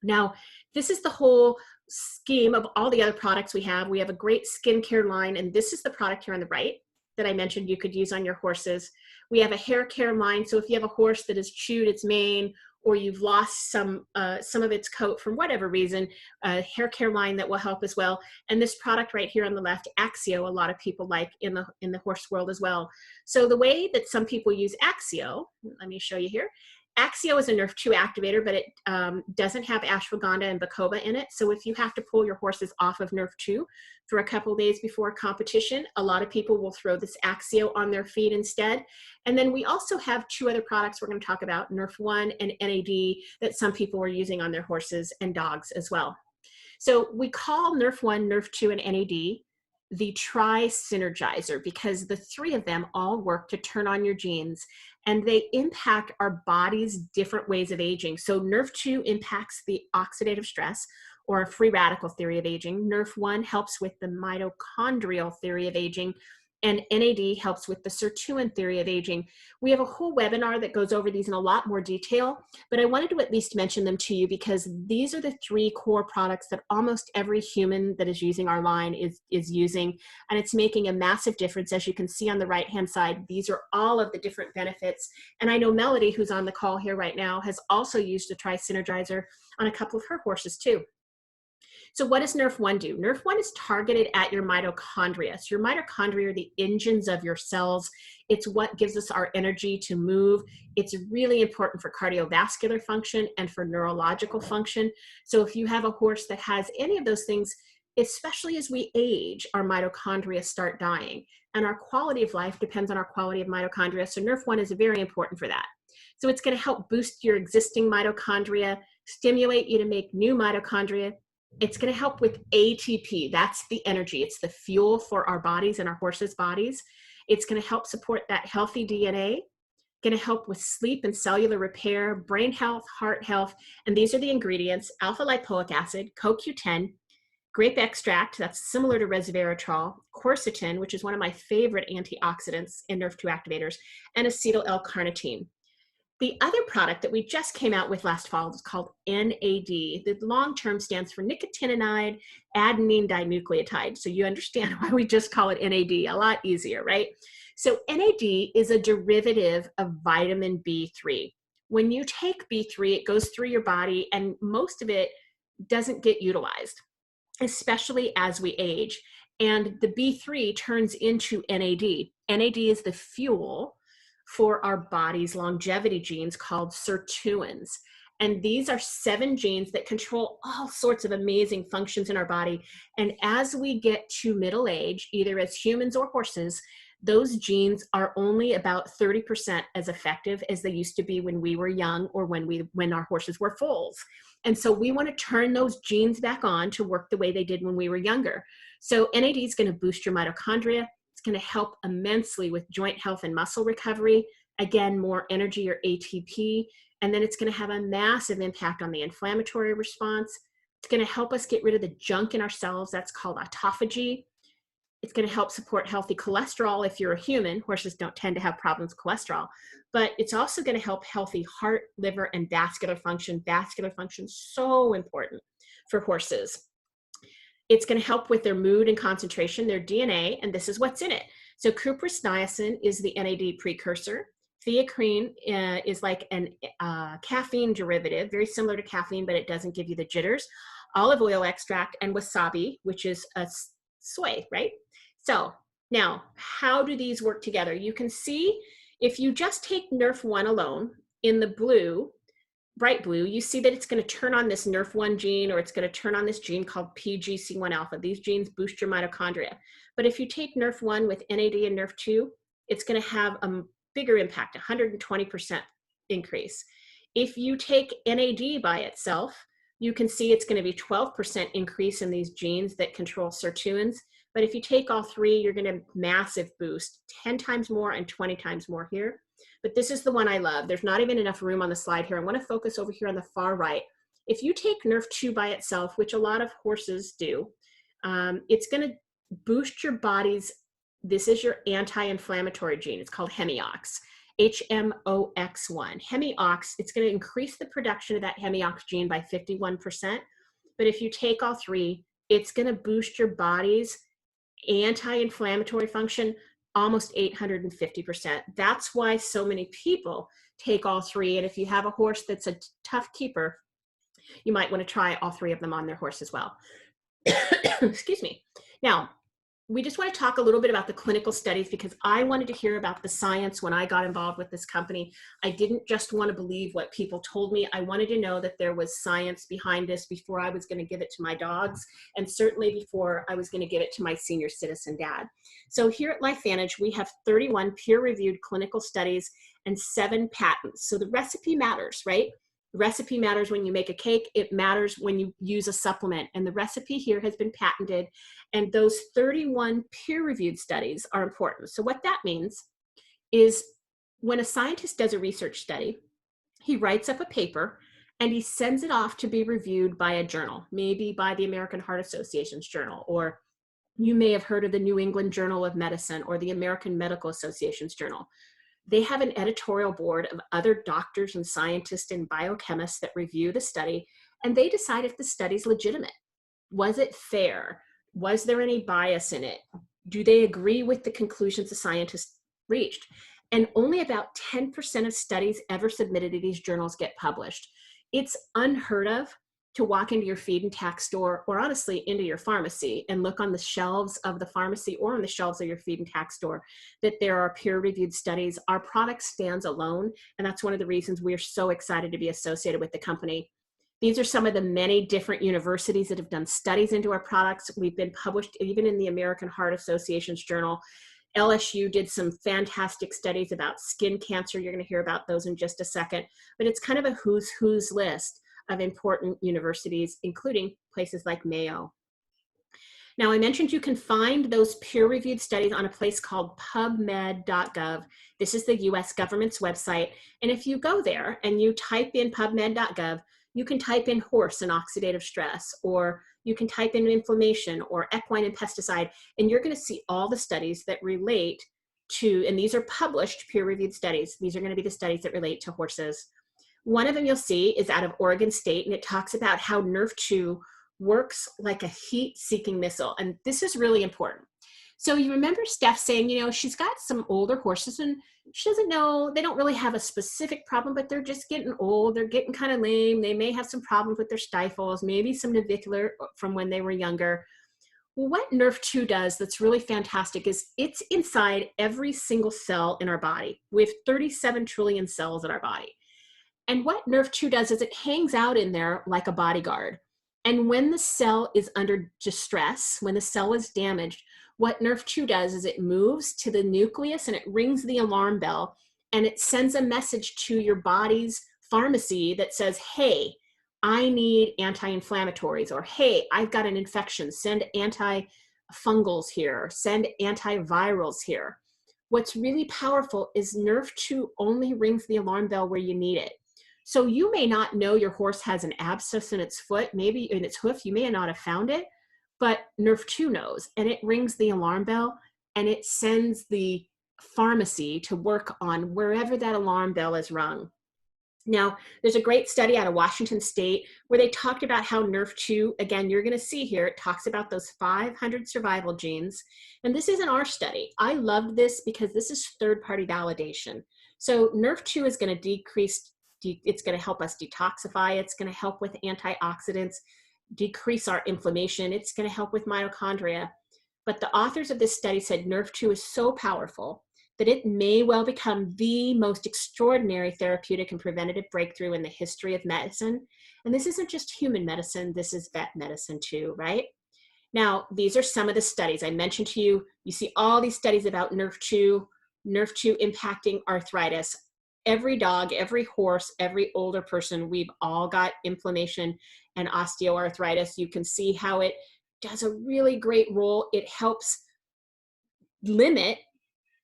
Now, this is the whole scheme of all the other products we have. We have a great skincare line, and this is the product here on the right that I mentioned you could use on your horses. We have a hair care line, so if you have a horse that has chewed its mane or you've lost some of its coat for whatever reason, a hair care line that will help as well. And this product right here on the left, Axio, a lot of people like in the horse world as well. So the way that some people use Axio, let me show you here, Axio is a Nrf2 activator, but it doesn't have ashwagandha and bacopa in it. So if you have to pull your horses off of Nrf2 for a couple days before competition, a lot of people will throw this Axio on their feed instead. And then we also have 2 other products we're going to talk about, Nrf1 and NAD, that some people are using on their horses and dogs as well. So we call Nrf1, Nrf2, and NAD the tri-synergizer because the 3 of them all work to turn on your genes, and they impact our body's different ways of aging. So Nrf2 impacts the oxidative stress or free radical theory of aging. Nrf1 helps with the mitochondrial theory of aging, and NAD helps with the sirtuin theory of aging. We have a whole webinar that goes over these in a lot more detail, but I wanted to at least mention them to you because these are the 3 core products that almost every human that is using our line is using, and it's making a massive difference. As you can see on the right-hand side, these are all of the different benefits. And I know Melody, who's on the call here right now, has also used the Tri-Synergizer on a couple of her horses too. So what does Nrf1 do? Nrf1 is targeted at your mitochondria. So your mitochondria are the engines of your cells. It's what gives us our energy to move. It's really important for cardiovascular function and for neurological function. So if you have a horse that has any of those things, especially as we age, our mitochondria start dying. And our quality of life depends on our quality of mitochondria. So Nrf1 is very important for that. So it's going to help boost your existing mitochondria, stimulate you to make new mitochondria. It's going to help with ATP. That's the energy. It's the fuel for our bodies and our horses' bodies. It's going to help support that healthy DNA, going to help with sleep and cellular repair, brain health, heart health. And these are the ingredients: alpha lipoic acid, CoQ10, grape extract, that's similar to resveratrol, quercetin, which is one of my favorite antioxidants in Nrf2 activators, and acetyl L-carnitine. The other product that we just came out with last fall is called NAD. The long term stands for nicotinamide adenine dinucleotide. So you understand why we just call it NAD, a lot easier, right? So NAD is a derivative of vitamin B3. When you take B3, it goes through your body and most of it doesn't get utilized, especially as we age. And the B3 turns into NAD. NAD is the fuel for our body's longevity genes called sirtuins. And these are 7 genes that control all sorts of amazing functions in our body. And as we get to middle age, either as humans or horses, those genes are only about 30% as effective as they used to be when we were young or when our horses were foals. And so we want to turn those genes back on to work the way they did when we were younger. So NAD is going to boost your mitochondria. It's going to help immensely with joint health and muscle recovery. Again, more energy or ATP. And then it's going to have a massive impact on the inflammatory response. It's going to help us get rid of the junk in our cells. That's called autophagy. It's going to help support healthy cholesterol if you're a human. Horses don't tend to have problems with cholesterol. But it's also going to help healthy heart, liver, and vascular function. Vascular function is so important for horses. It's going to help with their mood and concentration, their DNA, and this is what's in it. So cuprous niacin is the NAD precursor. Theacrine is like an caffeine derivative, very similar to caffeine, but it doesn't give you the jitters. Olive oil extract and wasabi, which is a soy, right? So now, how do these work together? You can see if you just take Nrf1 alone in the blue, bright blue, you see that it's going to turn on this Nrf1 gene, or it's going to turn on this gene called PGC1 alpha. These genes boost your mitochondria. But if you take Nrf1 with NAD and Nrf2, it's going to have a bigger impact, 120% increase. If you take NAD by itself, you can see it's going to be 12% increase in these genes that control sirtuins. But if you take all 3, you're going to massive boost, 10 times more and 20 times more here. But this is the one I love. There's not even enough room on the slide here. I want to focus over here on the far right. If you take Nrf2 by itself, which a lot of horses do, it's going to boost your body's, this is your anti-inflammatory gene. It's called hemiox, HMOX1. Hemiox, it's going to increase the production of that hemiox gene by 51%. But if you take all 3, it's going to boost your body's anti-inflammatory function almost 850%. That's why so many people take all 3. And if you have a horse that's a tough keeper, you might want to try all 3 of them on their horse as well. Excuse me. Now, we just want to talk a little bit about the clinical studies because I wanted to hear about the science when I got involved with this company. I didn't just want to believe what people told me. I wanted to know that there was science behind this before I was going to give it to my dogs, and certainly before I was going to give it to my senior citizen dad. So here at LifeVantage, we have 31 peer-reviewed clinical studies and 7 patents. So the recipe matters, right? The recipe matters when you make a cake. It matters when you use a supplement. And the recipe here has been patented. And those 31 peer-reviewed studies are important. So what that means is when a scientist does a research study, he writes up a paper and he sends it off to be reviewed by a journal, maybe by the American Heart Association's journal, or you may have heard of the New England Journal of Medicine or the American Medical Association's journal. They have an editorial board of other doctors and scientists and biochemists that review the study, and they decide if the study's legitimate. Was it fair? Was there any bias in it? Do they agree with the conclusions the scientists reached? And only about 10% of studies ever submitted to these journals get published. It's unheard of to walk into your feed and tax store, or honestly into your pharmacy, and look on the shelves of the pharmacy or on the shelves of your feed and tax store that there are peer-reviewed studies. Our product stands alone, and that's one of the reasons we're so excited to be associated with the company. These are some of the many different universities that have done studies into our products. We've been published even in the American Heart Association's journal. LSU did some fantastic studies about skin cancer. You're going to hear about those in just a second, but it's kind of a who's list of important universities, including places like Mayo. Now, I mentioned you can find those peer-reviewed studies on a place called pubmed.gov. This is the US government's website. And if you go there and you type in pubmed.gov, you can type in horse and oxidative stress, or you can type in inflammation or equine and pesticide, and you're going to see all the studies that relate to, and these are published peer-reviewed studies. These are going to be the studies that relate to horses. One of them you'll see is out of Oregon State, and it talks about how Nrf2 works like a heat-seeking missile. And this is really important. So you remember Steph saying, you know, she's got some older horses and she doesn't know, they don't really have a specific problem, but they're just getting old. They're getting kind of lame. They may have some problems with their stifles, maybe some navicular from when they were younger. Well, what Nrf2 does that's really fantastic is it's inside every single cell in our body. We have 37 trillion cells in our body. And what Nrf2 does is it hangs out in there like a bodyguard. And when the cell is under distress, when the cell is damaged, what Nrf2 does is it moves to the nucleus and it rings the alarm bell, and it sends a message to your body's pharmacy that says, hey, I need anti-inflammatories, or hey, I've got an infection, send antifungals here, send antivirals here. What's really powerful is Nrf2 only rings the alarm bell where you need it. So you may not know your horse has an abscess in its foot, maybe in its hoof, you may not have found it, but Nrf2 knows, and it rings the alarm bell, and it sends the pharmacy to work on wherever that alarm bell is rung. Now, there's a great study out of Washington State where they talked about how Nrf2, again, you're going to see here, it talks about those 500 survival genes. And this isn't our study. I loved this because this is third-party validation. So Nrf2 is going to decrease, it's going to help us detoxify. It's going to help with antioxidants, decrease our inflammation. It's going to help with mitochondria. But the authors of this study said Nrf2 is so powerful that it may well become the most extraordinary therapeutic and preventative breakthrough in the history of medicine. And this isn't just human medicine, this is vet medicine too, right? Now, these are some of the studies I mentioned to you. You see all these studies about Nrf2 impacting arthritis. Every dog, every horse, every older person, we've all got inflammation and osteoarthritis. You can see how it does a really great role. It helps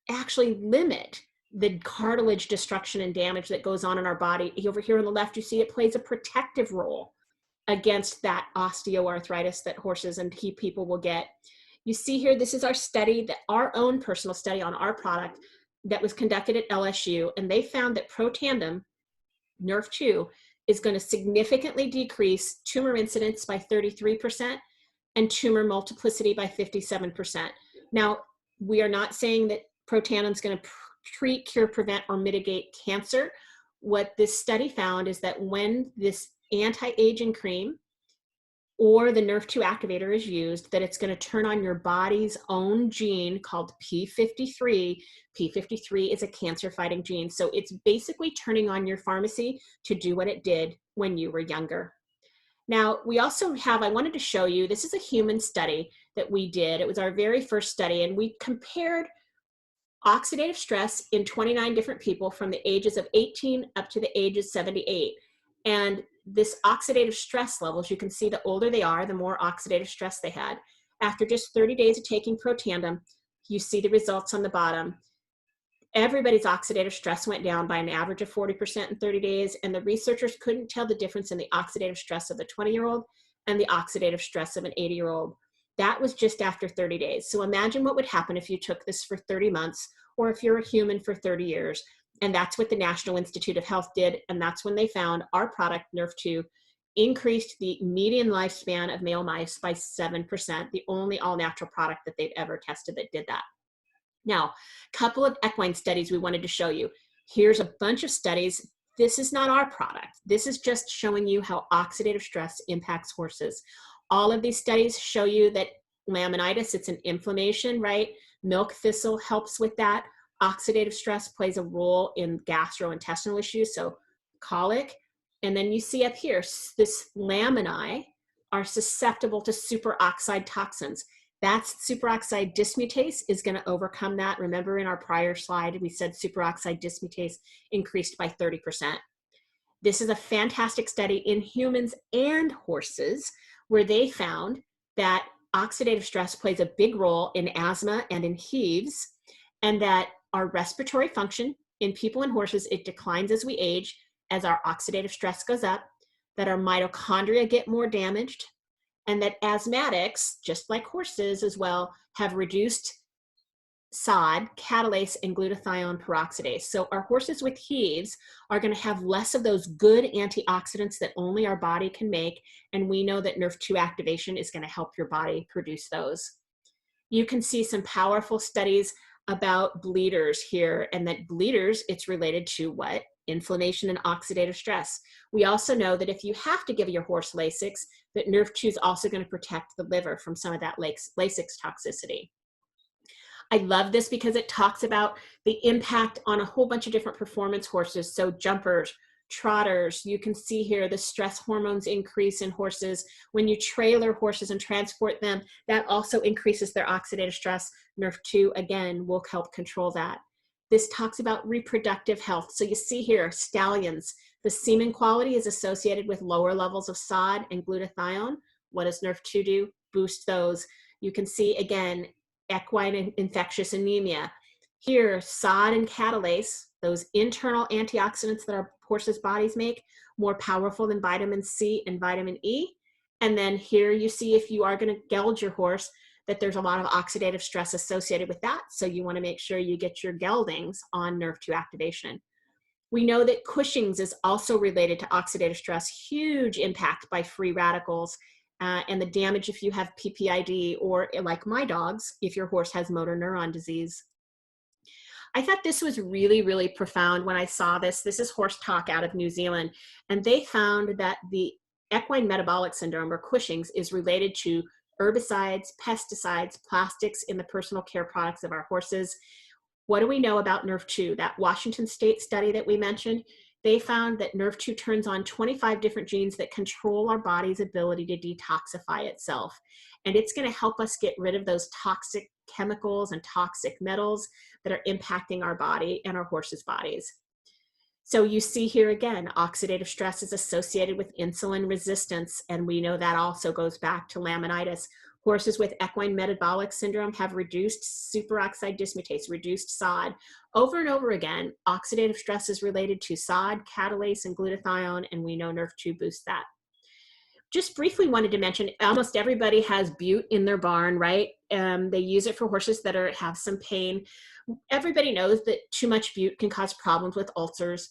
actually limit the cartilage destruction and damage that goes on in our body. Over here on the left, you see it plays a protective role against that osteoarthritis that horses and people will get. You see here, this is our study, our own personal study on our product that was conducted at LSU, and they found that Protandim, Nrf2, is going to significantly decrease tumor incidence by 33% and tumor multiplicity by 57%. Now, we are not saying that Protandim is going to treat, cure, prevent, or mitigate cancer. What this study found is that when this anti-aging cream or the Nrf2 activator is used, that it's going to turn on your body's own gene called P53. P53 is a cancer-fighting gene. So it's basically turning on your pharmacy to do what it did when you were younger. Now, we also have, I wanted to show you, this is a human study that we did. It was our very first study, and we compared oxidative stress in 29 different people from the ages of 18 up to the ages 78. And this oxidative stress levels, you can see the older they are, the more oxidative stress they had. After just 30 days of taking Protandim, you see the results on the bottom. Everybody's oxidative stress went down by an average of 40% in 30 days, and the researchers couldn't tell the difference in the oxidative stress of a 20-year-old and the oxidative stress of an 80-year-old. That was just after 30 days. So imagine what would happen if you took this for 30 months, or if you're a human for 30 years. And that's what the National Institute of Health did, and that's when they found our product, Nrf2, increased the median lifespan of male mice by 7%, the only all-natural product that they've ever tested that did that. Now, a couple of equine studies we wanted to show you. Here's a bunch of studies. This is not our product. This is just showing you how oxidative stress impacts horses. All of these studies show you that laminitis, it's an inflammation, right? Milk thistle helps with that. Oxidative stress plays a role in gastrointestinal issues, so colic. And then you see up here, this laminae are susceptible to superoxide toxins. That's superoxide dismutase is going to overcome that. Remember in our prior slide, we said superoxide dismutase increased by 30%. This is a fantastic study in humans and horses where they found that oxidative stress plays a big role in asthma and in HEAVs, and that our respiratory function in people and horses, it declines as we age, as our oxidative stress goes up, that our mitochondria get more damaged, and that asthmatics, just like horses as well, have reduced SOD, catalase, and glutathione peroxidase. So our horses with HEAVs are going to have less of those good antioxidants that only our body can make, and we know that Nrf2 activation is going to help your body produce those. You can see some powerful studies about bleeders here, and that bleeders, it's related to what? Inflammation and oxidative stress. We also know that if you have to give your horse Lasix, that Nrf2 is also going to protect the liver from some of that Lasix toxicity. I love this because it talks about the impact on a whole bunch of different performance horses. So jumpers, trotters, you can see here the stress hormones increase in horses. When you trailer horses and transport them, that also increases their oxidative stress. Nrf2, again, will help control that. This talks about reproductive health. So you see here, stallions, the semen quality is associated with lower levels of SOD and glutathione. What does Nrf2 do? Boost those. You can see, again, equine infectious anemia. Here, SOD and catalase, those internal antioxidants that our horses' bodies make, more powerful than vitamin C and vitamin E. And then here you see, if you are going to geld your horse, that there's a lot of oxidative stress associated with that. So you want to make sure you get your geldings on Nrf2 activation. We know that Cushing's is also related to oxidative stress, huge impact by free radicals, and the damage if you have PPID, or like my dogs, if your horse has motor neuron disease. I thought this was really, really profound when I saw this. This is Horse Talk out of New Zealand, and they found that the equine metabolic syndrome, or Cushing's, is related to herbicides, pesticides, plastics in the personal care products of our horses. What do we know about Nrf2? That Washington State study that we mentioned, they found that Nrf2 turns on 25 different genes that control our body's ability to detoxify itself. And it's going to help us get rid of those toxic chemicals and toxic metals that are impacting our body and our horses' bodies. So you see here again, oxidative stress is associated with insulin resistance, and we know that also goes back to laminitis. Horses with equine metabolic syndrome have reduced superoxide dismutase, reduced SOD. Over and over again, oxidative stress is related to SOD, catalase, and glutathione, and we know Nrf2 boosts that. Just briefly wanted to mention, almost everybody has bute in their barn, right? They use it for horses that have some pain. Everybody knows that too much bute can cause problems with ulcers.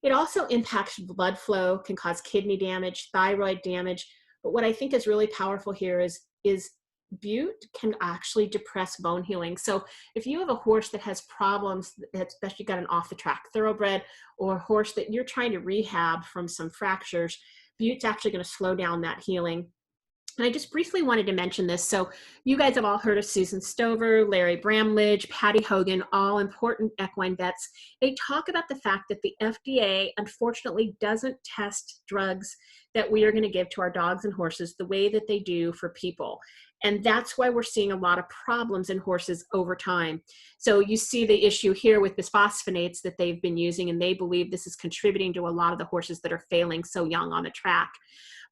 It also impacts blood flow, can cause kidney damage, thyroid damage. But what I think is really powerful here is bute can actually depress bone healing. So if you have a horse that has problems, especially got an off-the-track thoroughbred, or a horse that you're trying to rehab from some fractures, bute's actually going to slow down that healing. And I just briefly wanted to mention this. So you guys have all heard of Susan Stover, Larry Bramlage, Patty Hogan, all important equine vets. They talk about the fact that the FDA unfortunately doesn't test drugs that we are going to give to our dogs and horses the way that they do for people. And that's why we're seeing a lot of problems in horses over time. So you see the issue here with bisphosphonates that they've been using, and they believe this is contributing to a lot of the horses that are failing so young on the track.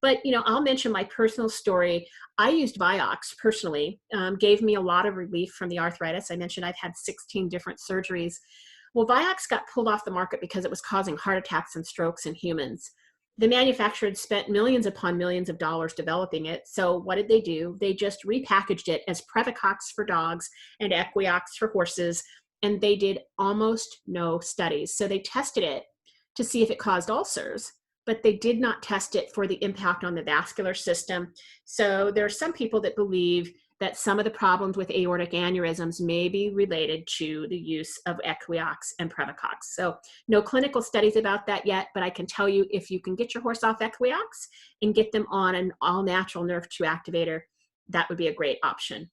But, I'll mention my personal story. I used Vioxx personally, gave me a lot of relief from the arthritis. I mentioned I've had 16 different surgeries. Well, Vioxx got pulled off the market because it was causing heart attacks and strokes in humans. The manufacturer had spent millions upon millions of dollars developing it. So what did they do? They just repackaged it as Previcox for dogs and Equiox for horses, and they did almost no studies. So they tested it to see if it caused ulcers, but they did not test it for the impact on the vascular system. So there are some people that believe that some of the problems with aortic aneurysms may be related to the use of Equiox and Previcox. So no clinical studies about that yet, but I can tell you if you can get your horse off Equiox and get them on an all-natural Nrf2 activator, that would be a great option.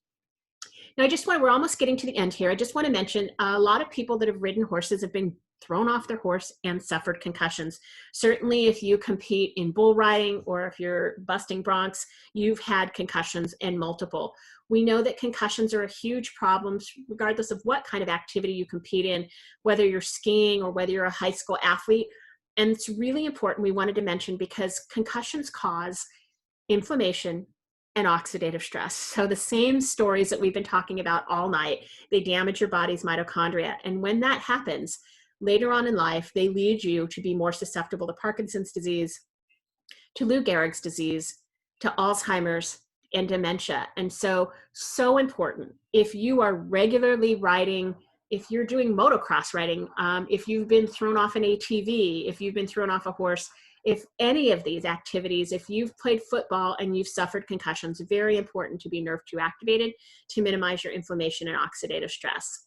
Now, we're almost getting to the end here. I just want to mention a lot of people that have ridden horses have been thrown off their horse and suffered concussions. Certainly, if you compete in bull riding or if you're busting broncs, you've had concussions and multiple. We know that concussions are a huge problem, regardless of what kind of activity you compete in, whether you're skiing or whether you're a high school athlete. And it's really important, we wanted to mention, because concussions cause inflammation and oxidative stress. So the same stories that we've been talking about all night, they damage your body's mitochondria. And when that happens, later on in life, they lead you to be more susceptible to Parkinson's disease, to Lou Gehrig's disease, to Alzheimer's, and dementia. And so important. If you are regularly riding, if you're doing motocross riding, if you've been thrown off an ATV, if you've been thrown off a horse, if any of these activities, if you've played football and you've suffered concussions, very important to be Nrf2 activated to minimize your inflammation and oxidative stress.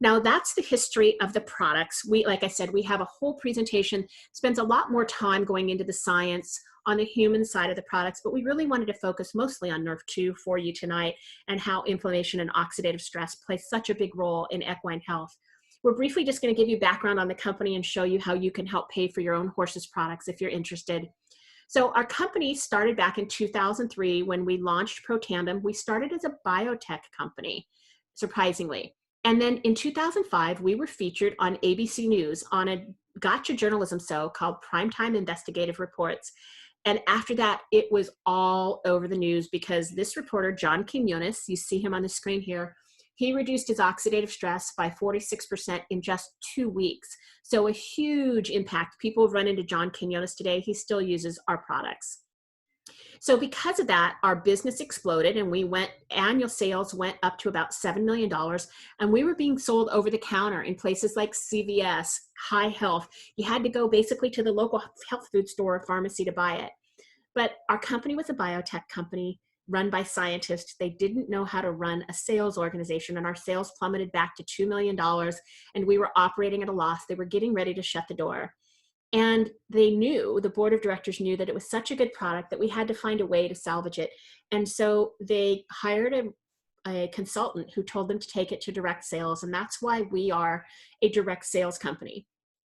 Now that's the history of the products. Like I said, we have a whole presentation, spends a lot more time going into the science on the human side of the products, but we really wanted to focus mostly on Nrf2 for you tonight and how inflammation and oxidative stress play such a big role in equine health. We're briefly just going to give you background on the company and show you how you can help pay for your own horse's products if you're interested. So our company started back in 2003 when we launched Protandim. We started as a biotech company, surprisingly. And then in 2005, we were featured on ABC News on a gotcha journalism show called Primetime Investigative Reports. And after that, it was all over the news because this reporter, John Quinones, you see him on the screen here, he reduced his oxidative stress by 46% in just 2 weeks. So a huge impact. People run into John Quinones today. He still uses our products. So because of that, our business exploded and annual sales went up to about $7 million. And we were being sold over the counter in places like CVS, High Health. You had to go basically to the local health food store or pharmacy to buy it. But our company was a biotech company run by scientists. They didn't know how to run a sales organization, and our sales plummeted back to $2 million, and we were operating at a loss. They were getting ready to shut the door. And the board of directors knew that it was such a good product that we had to find a way to salvage it. And so they hired a consultant who told them to take it to direct sales. And that's why we are a direct sales company.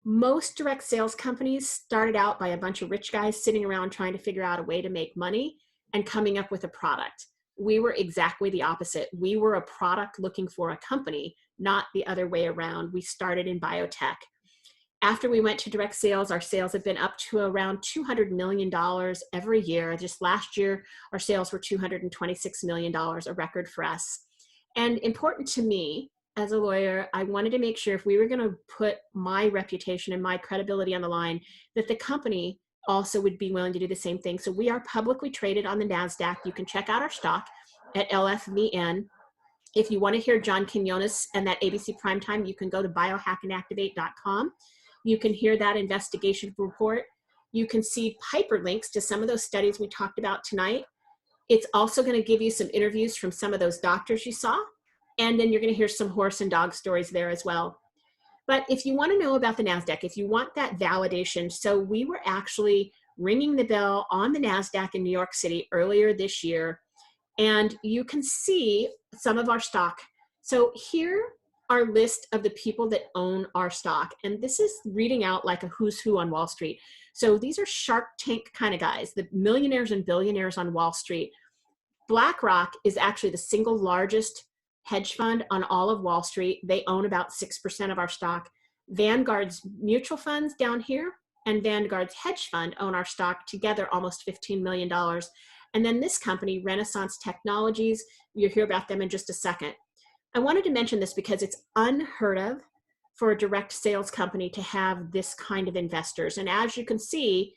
Most direct sales companies started out by a bunch of rich guys sitting around trying to figure out a way to make money and coming up with a product. We were exactly the opposite. We were a product looking for a company, not the other way around. We started in biotech. After we went to direct sales, our sales have been up to around $200 million every year. Just last year, our sales were $226 million, a record for us. And important to me as a lawyer, I wanted to make sure if we were going to put my reputation and my credibility on the line, that the company also would be willing to do the same thing. So we are publicly traded on the NASDAQ. You can check out our stock at LFVN. If you want to hear John Quinones and that ABC Primetime, you can go to biohackandactivate.com. You can hear that investigation report. You can see hyperlinks to some of those studies we talked about tonight. It's also going to give you some interviews from some of those doctors you saw. And then you're going to hear some horse and dog stories there as well. But if you want to know about the NASDAQ, if you want that validation, so we were actually ringing the bell on the NASDAQ in New York City earlier this year. And you can see some of our stock. So here are a list of the people that own our stock. And this is reading out like a who's who on Wall Street. So these are Shark Tank kind of guys, the millionaires and billionaires on Wall Street. BlackRock is actually the single largest hedge fund on all of Wall Street. They own about 6% of our stock. Vanguard's mutual funds down here and Vanguard's hedge fund own our stock together, almost $15 million. And then this company, Renaissance Technologies, you'll hear about them in just a second. I wanted to mention this because it's unheard of for a direct sales company to have this kind of investors. And as you can see,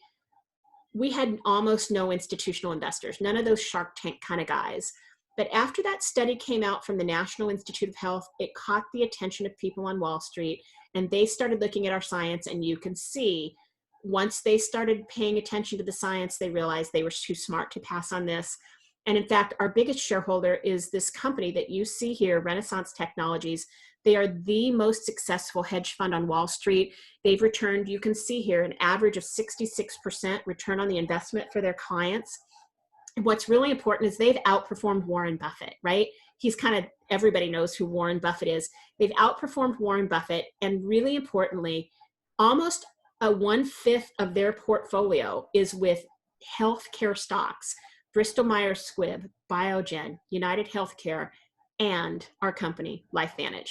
we had almost no institutional investors, none of those Shark Tank kind of guys. But after that study came out from the National Institute of Health, it caught the attention of people on Wall Street, and they started looking at our science. And you can see, once they started paying attention to the science, they realized they were too smart to pass on this. And in fact, our biggest shareholder is this company that you see here, Renaissance Technologies. They are the most successful hedge fund on Wall Street. They've returned, you can see here, an average of 66% return on the investment for their clients. And what's really important is they've outperformed Warren Buffett, right? He's kind of, everybody knows who Warren Buffett is. They've outperformed Warren Buffett, and really importantly, almost a 1/5 of their portfolio is with healthcare stocks: Bristol Myers Squibb, Biogen, United Healthcare, and our company, LifeVantage.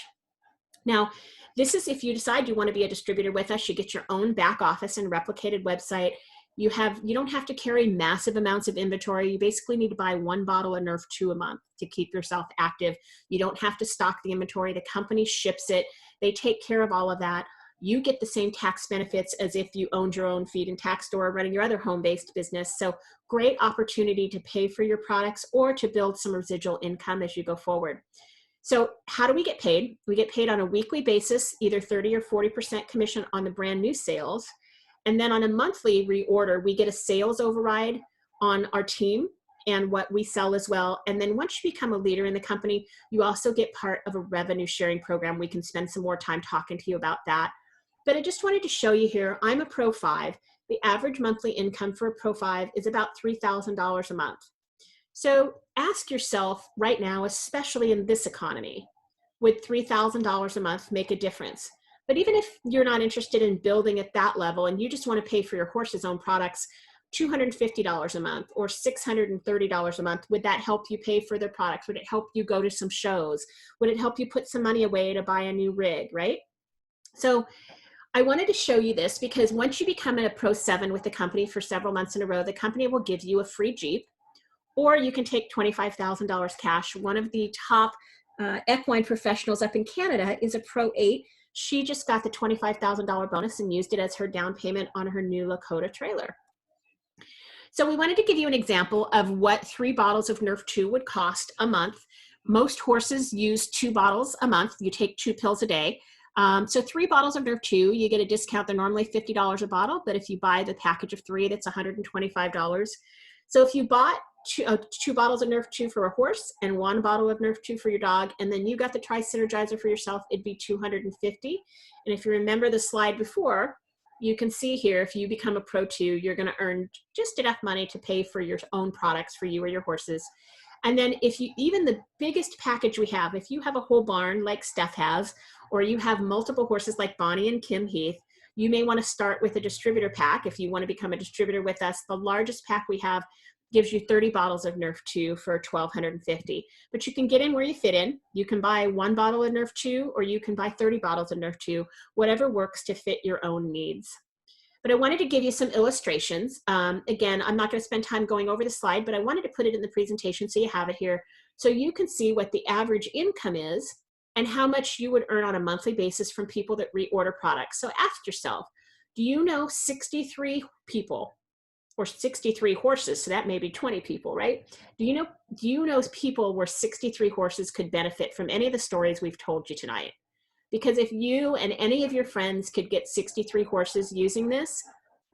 Now, this is if you decide you want to be a distributor with us. You get your own back office and replicated website. You don't have to carry massive amounts of inventory. You basically need to buy 1 bottle of Nrf2 a month to keep yourself active. You don't have to stock the inventory. The company ships it. They take care of all of that. You get the same tax benefits as if you owned your own feed and tax store running your other home-based business. So great opportunity to pay for your products or to build some residual income as you go forward. So how do we get paid? We get paid on a weekly basis, either 30 or 40% commission on the brand new sales. And then on a monthly reorder, we get a sales override on our team and what we sell as well. And then once you become a leader in the company, you also get part of a revenue sharing program. We can spend some more time talking to you about that. But I just wanted to show you here, I'm a Pro 5. The average monthly income for a Pro 5 is about $3,000 a month. So ask yourself right now, especially in this economy, would $3,000 a month make a difference? But even if you're not interested in building at that level and you just want to pay for your horse's own products, $250 a month or $630 a month, would that help you pay for their products? Would it help you go to some shows? Would it help you put some money away to buy a new rig, right? So I wanted to show you this because once you become a Pro 7 with the company for several months in a row, the company will give you a free Jeep, or you can take $25,000 cash. One of the top equine professionals up in Canada is a Pro 8. She just got the $25,000 bonus and used it as her down payment on her new Lakota trailer. So we wanted to give you an example of what 3 bottles of Nrf2 would cost a month. Most horses use 2 bottles a month. You take 2 pills a day. So 3 bottles of Nrf2, you get a discount. They're normally $50 a bottle, but if you buy the package of 3, that's $125. So if you bought 2 bottles of Nrf2 for a horse and 1 bottle of Nrf2 for your dog, and then you got the Tri-Synergizer for yourself, it'd be $250. And if you remember the slide before, you can see here, if you become a Pro 2, you're going to earn just enough money to pay for your own products for you or your horses. And then if you, even the biggest package we have, if you have a whole barn like Steph has, or you have multiple horses like Bonnie and Kim Heath, you may want to start with a distributor pack. If you want to become a distributor with us, the largest pack we have gives you 30 bottles of Nrf2 for $1,250. But you can get in where you fit in. You can buy 1 bottle of Nrf2, or you can buy 30 bottles of Nrf2, whatever works to fit your own needs. But I wanted to give you some illustrations. Again, I'm not going to spend time going over the slide, but I wanted to put it in the presentation so you have it here, so you can see what the average income is and how much you would earn on a monthly basis from people that reorder products. So ask yourself, do you know 63 people, or 63 horses, so that may be 20 people, right? Do you know people where 63 horses could benefit from any of the stories we've told you tonight? Because if you and any of your friends could get 63 horses using this,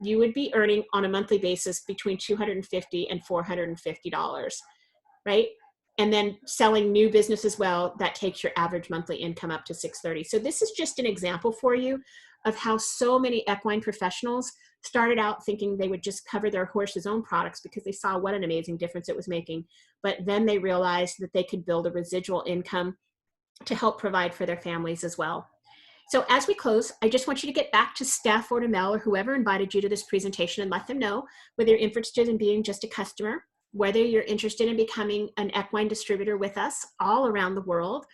you would be earning on a monthly basis between $250 and $450, right? And then selling new business as well, that takes your average monthly income up to $630. So this is just an example for you of how so many equine professionals started out thinking they would just cover their horse's own products because they saw what an amazing difference it was making. But then they realized that they could build a residual income to help provide for their families as well. So as we close, I just want you to get back to Steph or to Mel or whoever invited you to this presentation and let them know whether you're interested in being just a customer, whether you're interested in becoming an equine distributor with us all around the world,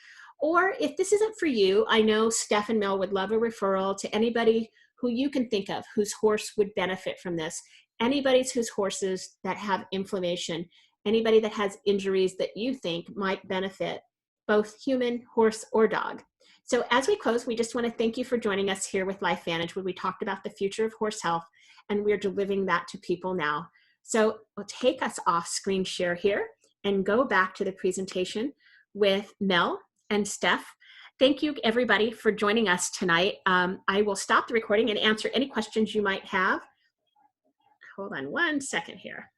or if this isn't for you, I know Steph and Mel would love a referral to anybody who you can think of whose horse would benefit from this. Anybody whose horses that have inflammation, anybody that has injuries that you think might benefit both human, horse, or dog. So as we close, we just want to thank you for joining us here with LifeVantage, where we talked about the future of horse health, and we're delivering that to people now. So we'll take us off screen share here and go back to the presentation with Mel and Steph. Thank you, everybody, for joining us tonight. I will stop the recording and answer any questions you might have. Hold on one second here.